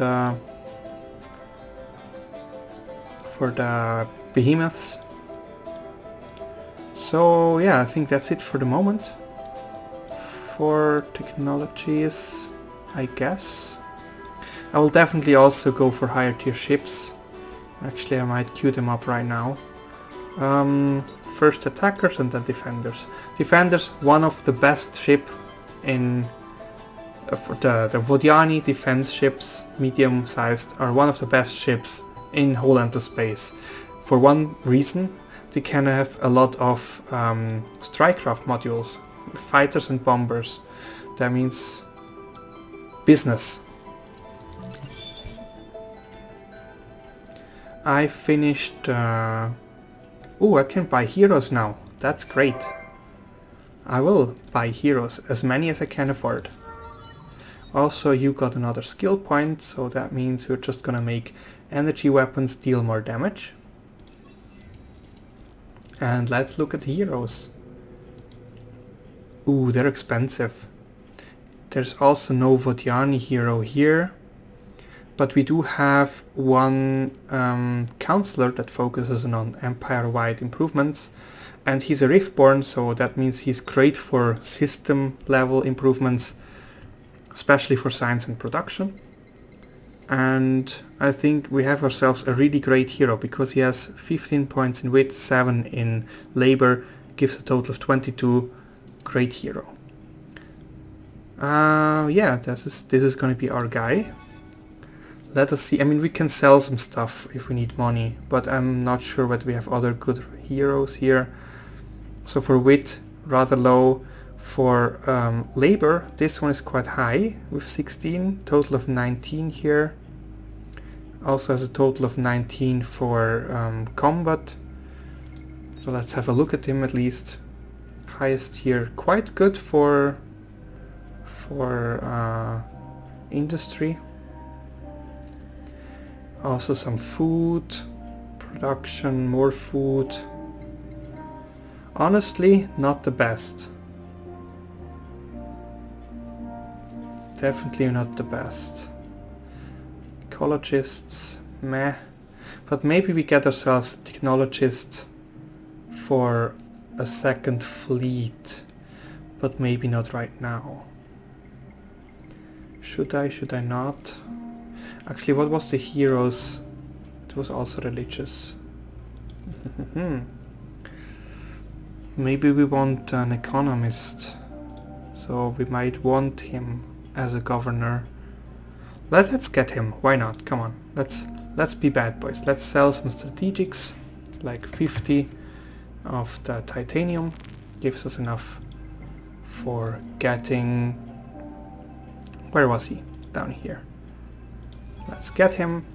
the behemoths. So yeah, I think that's it for the moment. For technologies, I guess. I will definitely also go for higher tier ships. Actually, I might queue them up right now. First attackers and then defenders. Defenders, one of the best ship in for the Vodyani defense ships, medium sized, are one of the best ships in whole enter space. For one reason, they can have a lot of strikecraft modules, fighters and bombers. That means business. I finished... Oh, I can buy heroes now. That's great. I will buy heroes, as many as I can afford. Also, you got another skill point, so that means we're just gonna make energy weapons deal more damage. And let's look at heroes. Ooh, they're expensive. There's also no Vodyani hero here. But we do have one counselor that focuses on empire-wide improvements. And he's a Riftborn, so that means he's great for system level improvements, especially for science and production. And I think we have ourselves a really great hero, because he has 15 points in wit, 7 in labor, gives a total of 22. Great hero. Yeah, this is gonna be our guy. Let us see. I mean, we can sell some stuff if we need money, but I'm not sure whether we have other good heroes here. So for wit, rather low. For labor, this one is quite high with 16, total of 19 here. Also has a total of 19 for combat. So let's have a look at him at least. Highest here, quite good for industry. Also some food, production, more food. Honestly, not the best. Definitely not the best. Ecologists, meh. But maybe we get ourselves a technologist for a second fleet. But maybe not right now. Should I not? Actually, what was the heroes? It was also religious. Maybe we want an economist. So we might want him as a governor. Let's get him. Why not? Come on. Let's be bad boys. Let's sell some strategics. Like 50 of the titanium. Gives us enough for getting... Where was he? Down here. Let's get him.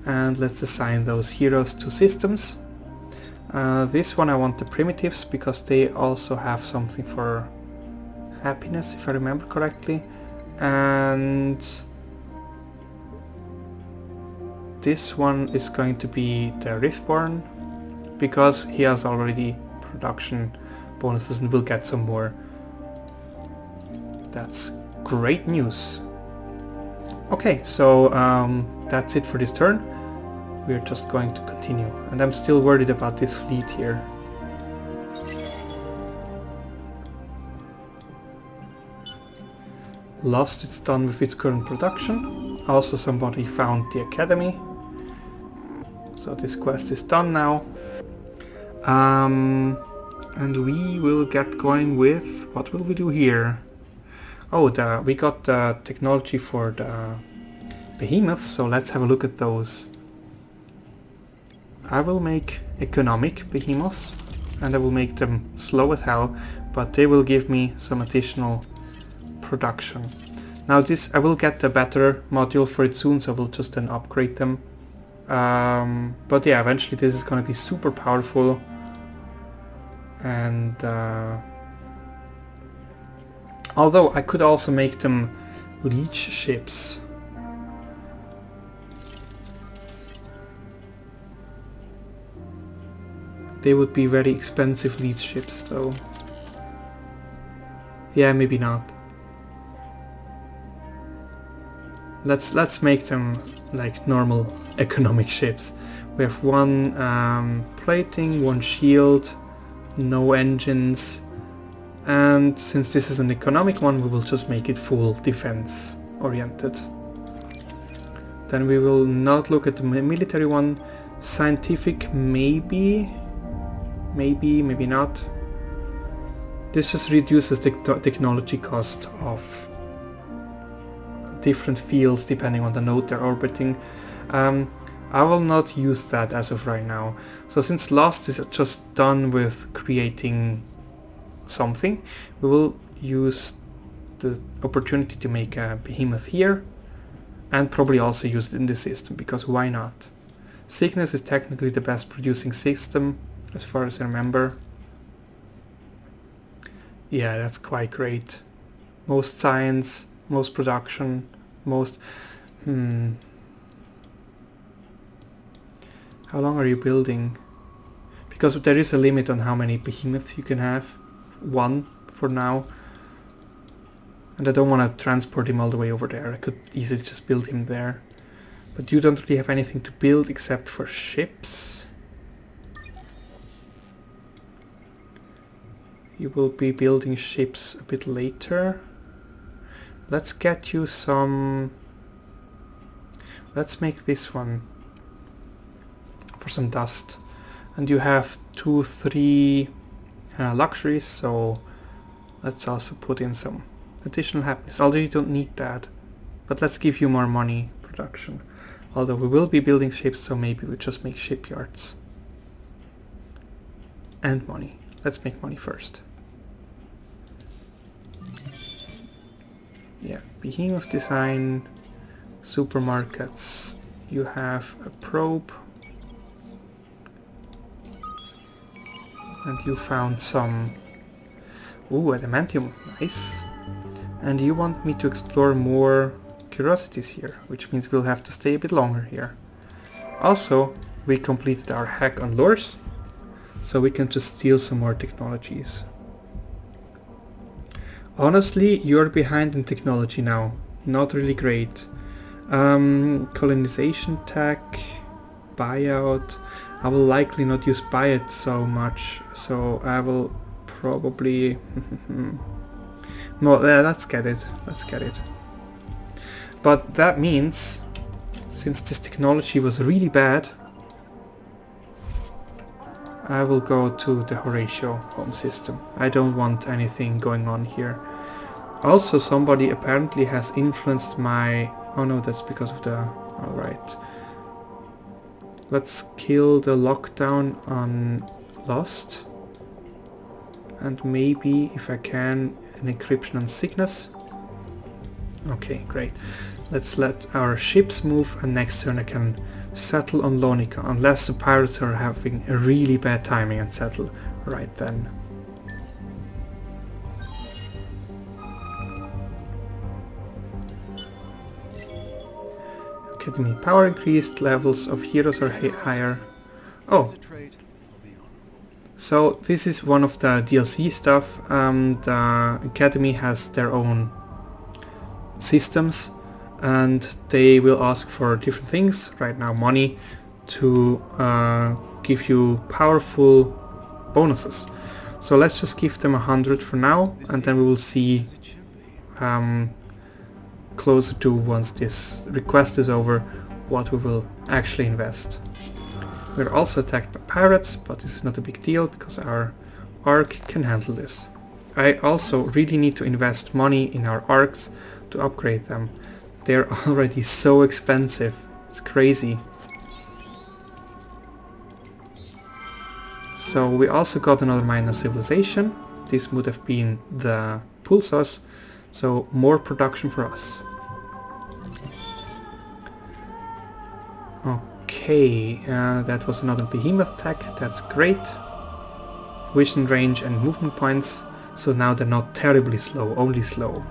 And let's assign those heroes to systems. This one I want the primitives, because they also have something for happiness, if I remember correctly. And this one is going to be the Riftborn, because he has already production bonuses and will get some more. That's great news. Okay, so that's it for this turn. We're just going to continue. And I'm still worried about this fleet here. Lost, it's done with its current production. Also somebody found the academy. So this quest is done now. And we will get going with... What will we do here? Oh, we got the technology for the behemoths, so let's have a look at those. I will make economic behemoths, and I will make them slow as hell, but they will give me some additional production. Now this, I will get a better module for it soon, so I will just then upgrade them. But yeah, eventually this is gonna be super powerful. And although I could also make them leech ships. They would be very expensive leech ships though. Yeah, maybe not. Let's make them like normal economic ships. We have one plating, one shield, no engines, and since this is an economic one, we will just make it full defense oriented. Then we will not look at the military one. Scientific, maybe not. This just reduces the technology cost of different fields depending on the node they're orbiting. I will not use that as of right now. So since Lost is just done with creating something, we will use the opportunity to make a behemoth here and probably also use it in the system, because why not? Cygnus is technically the best producing system as far as I remember. Yeah, that's quite great. Most science, most production, most... How long are you building? Because there is a limit on how many behemoths you can have. One for now. And I don't want to transport him all the way over there. I could easily just build him there. But you don't really have anything to build except for ships. You will be building ships a bit later. Let's get you some... Let's make this one for some dust. And you have 3 luxuries, so let's also put in some additional happiness. Although you don't need that. But let's give you more money production. Although we will be building ships, so maybe we just make shipyards. And money. Let's make money first. Yeah, behemoth design, supermarkets. You have a probe. And you found some... Ooh, adamantium, nice. And you want me to explore more curiosities here, which means we'll have to stay a bit longer here. Also, we completed our hack on lures, so we can just steal some more technologies. Honestly, you're behind in technology now. Not really great. Colonization tech, buyout. I will likely not use buy it so much, so I will probably... No, let's get it. Let's get it. But that means, since this technology was really bad, I will go to the Horatio home system. I don't want anything going on here. Also, somebody apparently has influenced my... Oh no, that's because of the... Alright. Let's kill the lockdown on Lost. And maybe, if I can, an encryption on Cygnus. Okay, great. Let's let our ships move, and next turn I can settle on Lonica, unless the pirates are having a really bad timing and settle right then. Academy power increased, levels of heroes are higher. Oh, so this is one of the DLC stuff. The Academy has their own systems, and they will ask for different things, right now money, to give you powerful bonuses. So let's just give them 100 for now, and then we will see closer to, once this request is over, what we will actually invest. We're also attacked by pirates, but this is not a big deal because our arc can handle this. I also really need to invest money in our arcs to upgrade them. They're already so expensive. It's crazy. So we also got another minor civilization. This would have been the pulsars, so more production for us. Okay, that was another behemoth attack, that's great. Vision range and movement points, so now they're not terribly slow, only slow.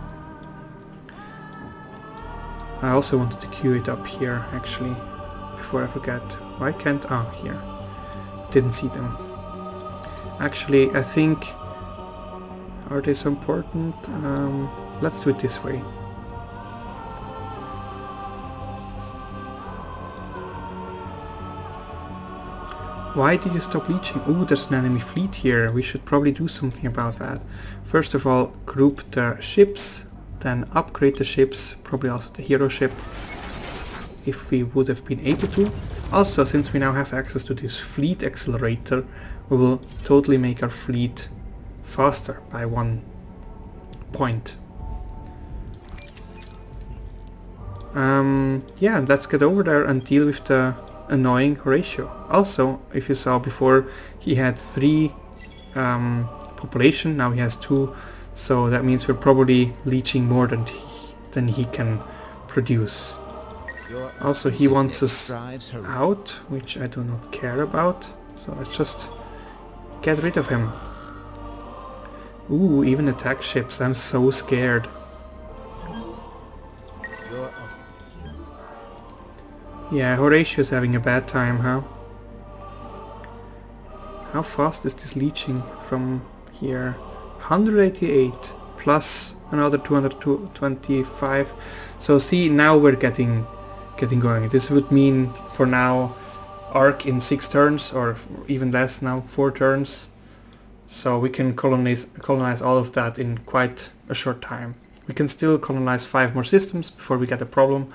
I also wanted to queue it up here, actually, before I forget. Why can't... ah, here. Didn't see them. Actually, I think... are they so important? Let's do it this way. Why did you stop leeching? Ooh, there's an enemy fleet here. We should probably do something about that. First of all, group the ships, then upgrade the ships, probably also the hero ship, if we would have been able to. Also, since we now have access to this fleet accelerator, we will totally make our fleet faster by 1 point. Yeah, let's get over there and deal with the annoying Horatio. Also, if you saw before, he had 3 population, now he has 2, so that means we're probably leeching more than he can produce. Also, he wants us out, which I do not care about, so let's just get rid of him. Ooh, even attack ships, I'm so scared. Yeah, Horatio's having a bad time, huh? How fast is this leeching from here? 188 plus another 225. So see, now we're getting going. This would mean for now arc in 6 turns, or even less now, 4 turns. So we can colonize all of that in quite a short time. We can still colonize 5 more systems before we get a problem.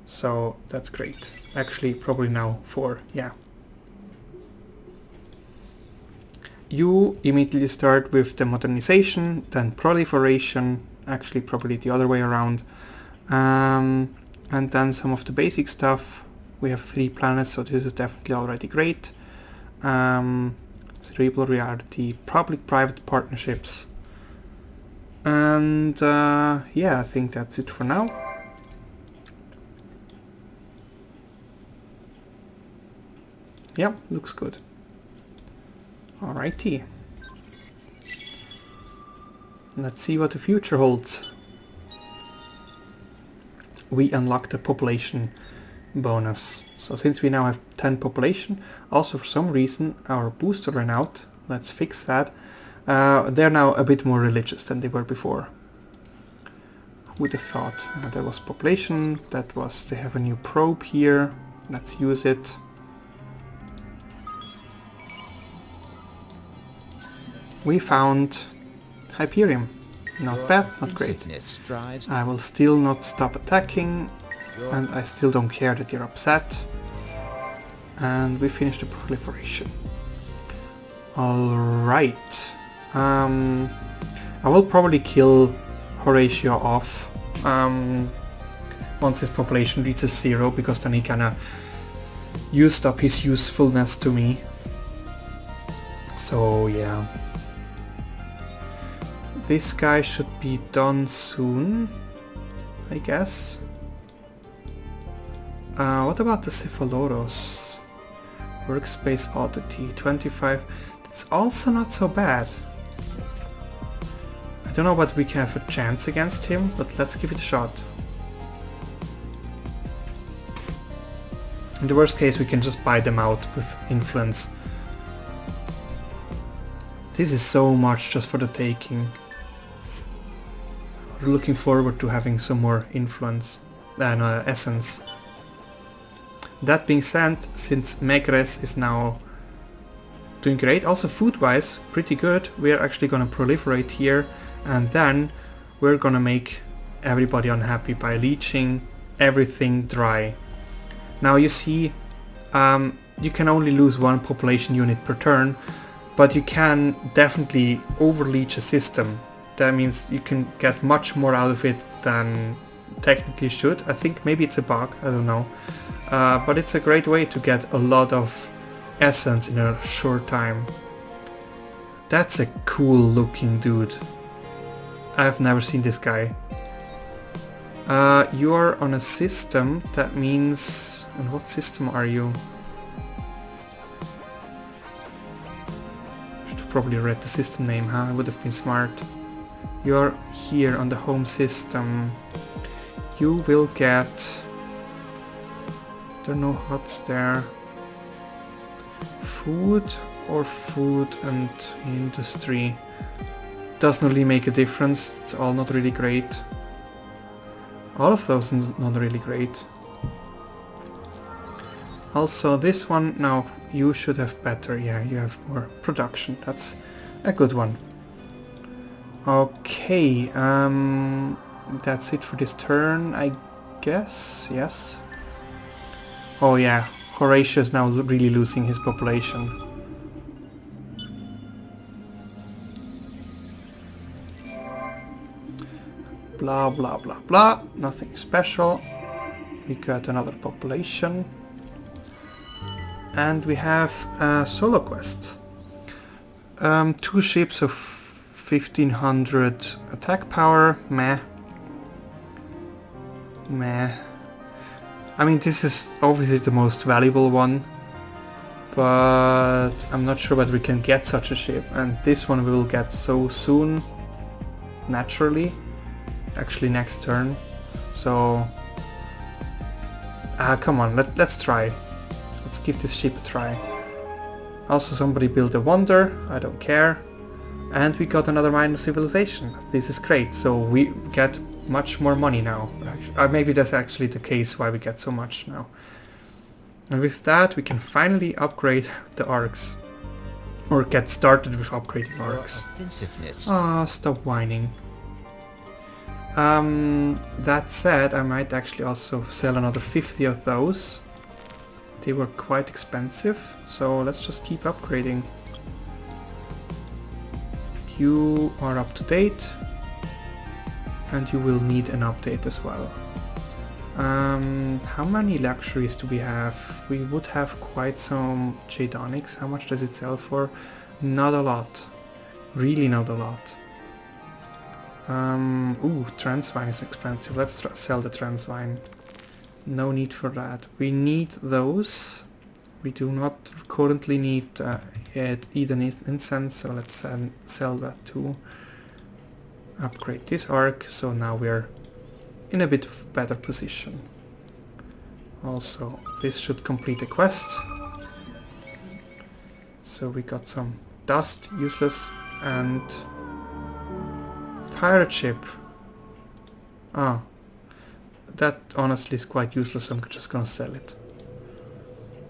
So that's great. Actually, probably now 4, yeah. You immediately start with the modernization, then proliferation, actually probably the other way around. And then some of the basic stuff. We have 3 planets, so this is definitely already great. Cerebral reality, public-private partnerships. And yeah, I think that's it for now. Yeah, looks good. Alrighty. Let's see what the future holds. We unlocked the population bonus. So since we now have 10 population, also for some reason our booster ran out. Let's fix that. They're now a bit more religious than they were before. Who would have thought? There was population, that was, they have a new probe here. Let's use it. We found Hyperium. Not bad, not great. I will still not stop attacking, and I still don't care that you're upset. And we finished the proliferation. Alright. I will probably kill Horatio off once his population reaches 0, because then he kinda used up his usefulness to me. So yeah. This guy should be done soon, I guess. What about the Cephaloros? Workspace oddity, 25. That's also not so bad. I don't know what we can have a chance against him, but let's give it a shot. In the worst case, we can just buy them out with influence. This is so much just for the taking. We're looking forward to having some more influence and essence. That being said, since Megres is now doing great, also food-wise, pretty good, we're actually gonna proliferate here, and then we're gonna make everybody unhappy by leeching everything dry. Now you see, you can only lose 1 population unit per turn, but you can definitely overleech a system. That means you can get much more out of it than technically should. I think maybe it's a bug, I don't know. But it's a great way to get a lot of essence in a short time. That's a cool looking dude. I've never seen this guy. You are on a system, that means... And what system are you? Should have probably read the system name, huh? It would have been smart. You're here on the home system. You will get... There are no huts there. Food or food and industry. Doesn't really make a difference. It's all not really great. All of those not really great. Also this one, now you should have better, yeah, you have more production. That's a good one. Okay, that's it for this turn, I guess, yes. Oh yeah, Horatio is now really losing his population. Blah blah blah blah, nothing special. We got another population. And we have a solo quest. 2 ships of 1500 attack power, meh. Meh. I mean, this is obviously the most valuable one, but I'm not sure whether we can get such a ship, and this one we will get so soon, naturally, actually next turn, so... come on, let's try. Let's give this ship a try. Also somebody built a wonder, I don't care. And we got another minor civilization. This is great, so we get much more money now. Maybe that's actually the case why we get so much now. And with that we can finally upgrade the arcs. Or get started with upgrading arcs. Ah, stop whining. That said, I might actually also sell another 50 of those. They were quite expensive, so let's just keep upgrading. You are up to date, and you will need an update as well. How many luxuries do we have? We would have quite some Jadonics. How much does it sell for? Not a lot. Really not a lot. Ooh, Transvine is expensive. Let's sell the Transvine. No need for that. We need those. We do not currently need Eden Incense, so let's sell that too. Upgrade this arc, so now we're in a bit of better position. Also, this should complete the quest. So we got some dust, useless, and pirate ship. Ah. That honestly is quite useless, so I'm just gonna sell it.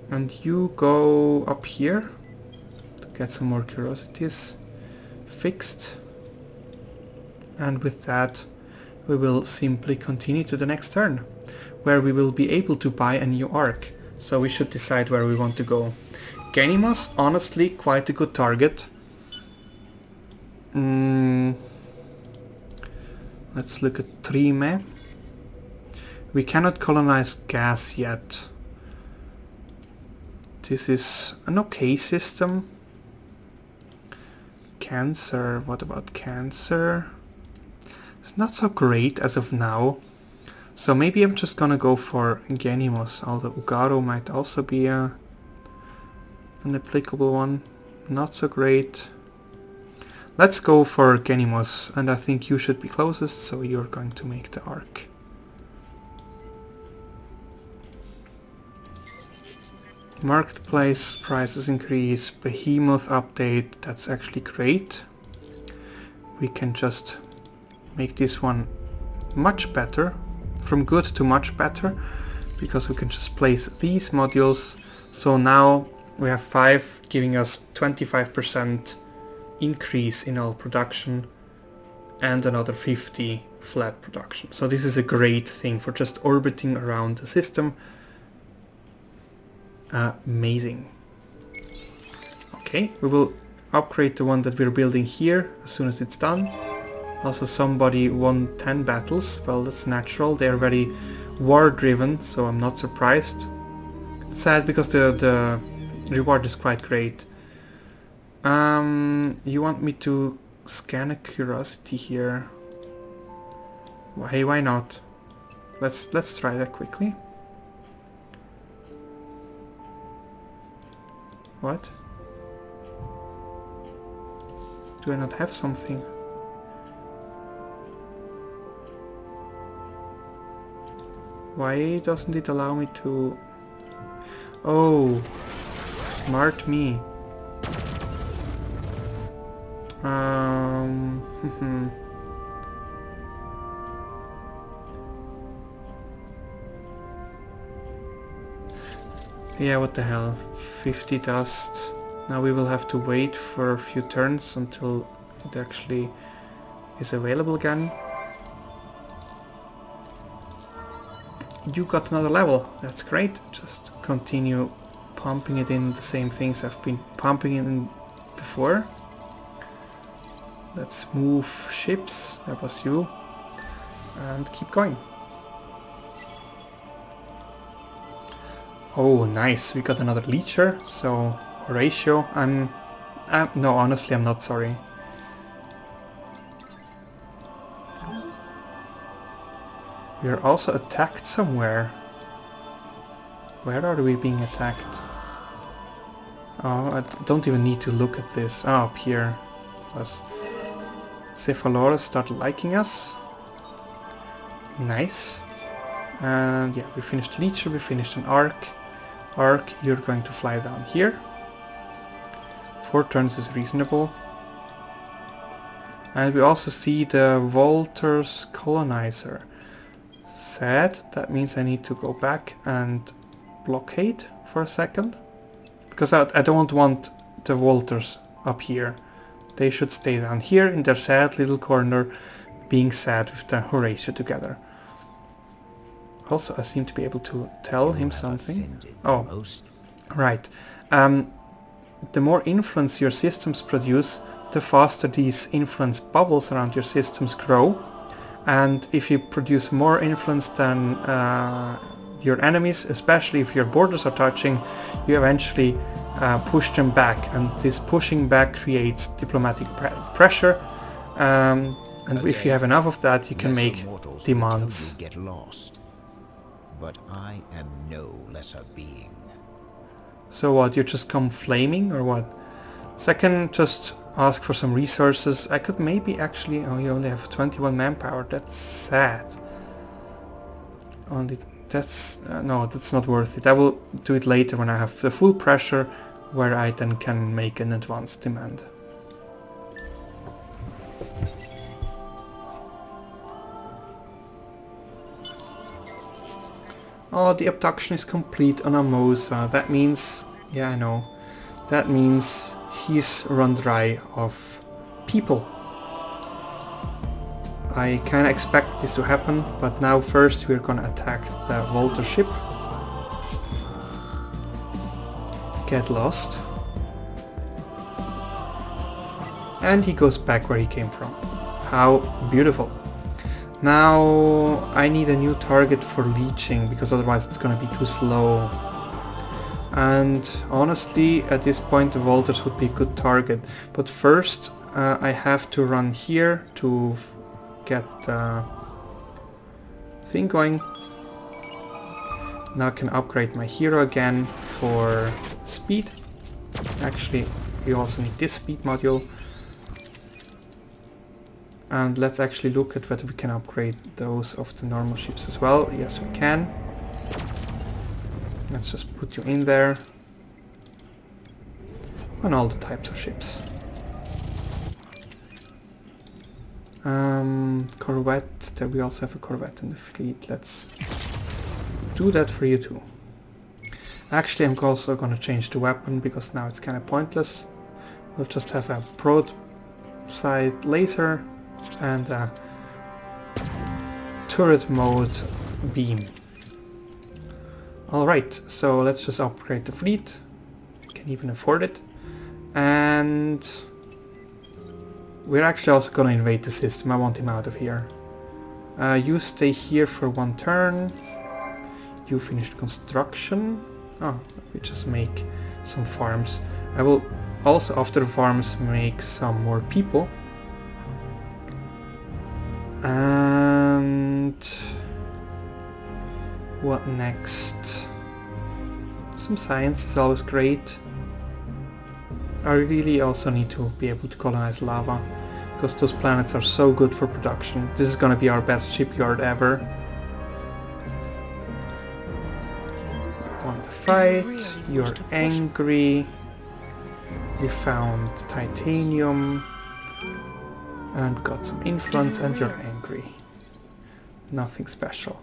And you go up here to get some more curiosities fixed. And with that we will simply continue to the next turn, where we will be able to buy a new arc. So we should decide where we want to go. Ganymos, honestly quite a good target. Let's look at Trime. We cannot colonize gas yet. This is an okay system. Cancer, what about Cancer? It's not so great as of now. So maybe I'm just gonna go for Ganymos, although Ugaro might also be an applicable one. Not so great. Let's go for Ganymos, and I think you should be closest, so you're going to make the arc. Marketplace prices increase, Behemoth update, that's actually great. We can just make this one much better, from good to much better, because we can just place these modules. So now we have 5, giving us 25% increase in all production and another 50 flat production. So this is a great thing for just orbiting around the system. Amazing. Okay, we will upgrade the one that we're building here as soon as it's done. Also somebody won 10 battles. Well, that's natural. They're very war driven, so I'm not surprised. It's sad because the reward is quite great. You want me to scan a curiosity here? Well, hey, why not? Let's try that quickly. What? Do I not have something? Why doesn't it allow me to... Oh, smart me. Yeah, what the hell. 50 dust. Now we will have to wait for a few turns until it actually is available again. You got another level. That's great. Just continue pumping it in the same things I've been pumping in before. Let's move ships. That was you. And keep going. Oh, nice. We got another leecher. So, Horatio, no, honestly, I'm not sorry. We are also attacked somewhere. Where are we being attacked? Oh, I don't even need to look at this. Oh, up here. Cephalosaurus started liking us. Nice. And yeah, we finished Leecher, we finished an Arc. Arc, you're going to fly down here. 4 turns is reasonable. And we also see the Volter's Colonizer. Sad, that means I need to go back and blockade for a second. Because I don't want the Volters up here. They should stay down here in their sad little corner, being sad with the Horatio together. Also, I seem to be able to tell him something. Oh, right. The more influence your systems produce, the faster these influence bubbles around your systems grow. And if you produce more influence than your enemies, especially if your borders are touching, you eventually push them back. And this pushing back creates diplomatic pressure. And if you have enough of that, you can make demands. Get lost. But I am no lesser being. So what, you just come flaming or what? Second, just ask for some resources. I could maybe actually... Oh, you only have 21 manpower. That's sad. Only... That's... no, that's not worth it. I will do it later when I have the full pressure, where I then can make an advanced demand. Oh, the abduction is complete on Amosa. That means... Yeah, I know. That means he's run dry of people. I kinda expect this to happen, but now first we're gonna attack the Volter ship. Get lost. And he goes back where he came from. How beautiful. Now I need a new target for leeching, because otherwise it's gonna be too slow. And honestly, at this point the Volters would be a good target. But first I have to run here to get the thing going. Now I can upgrade my hero again for speed. Actually, we also need this speed module. And let's actually look at whether we can upgrade those of the normal ships as well. Yes, we can. Let's just put you in there. On all the types of ships. Corvette. We also have a Corvette in the fleet. Let's do that for you too. Actually, I'm also gonna change the weapon, because now it's kind of pointless. We'll just have a broadside laser and a turret mode beam. Alright, so let's just upgrade the fleet. Can even afford it. And we're actually also gonna invade the system. I want him out of here. You stay here for 1 turn. You finished construction. Oh, we just make some farms. I will also, after the farms, make some more people. And what next? Some science is always great. I really also need to be able to colonize lava, because those planets are so good for production. This is gonna be our best shipyard ever. Want to fight, you're angry. You found titanium and got some influence and you're angry. Nothing special.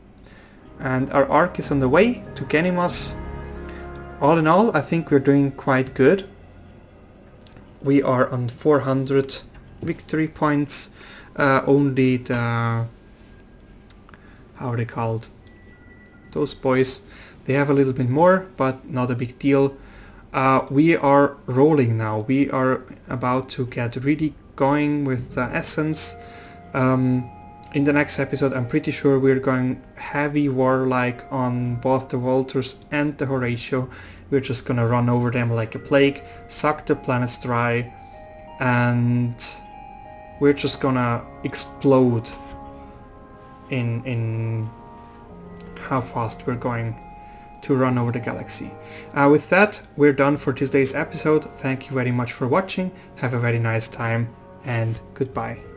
And our arc is on the way to Genimos. All in all, I think we're doing quite good. We are on 400 victory points. Only the... how are they called? Those boys. They have a little bit more, but not a big deal. We are rolling now. We are about to get really going with Essence. In the next episode, I'm pretty sure we're going heavy warlike on both the Walters and the Horatio. We're just gonna run over them like a plague, suck the planets dry, and we're just gonna explode in how fast we're going to run over the galaxy. With that, we're done for today's episode. Thank you very much for watching. Have a very nice time, and goodbye.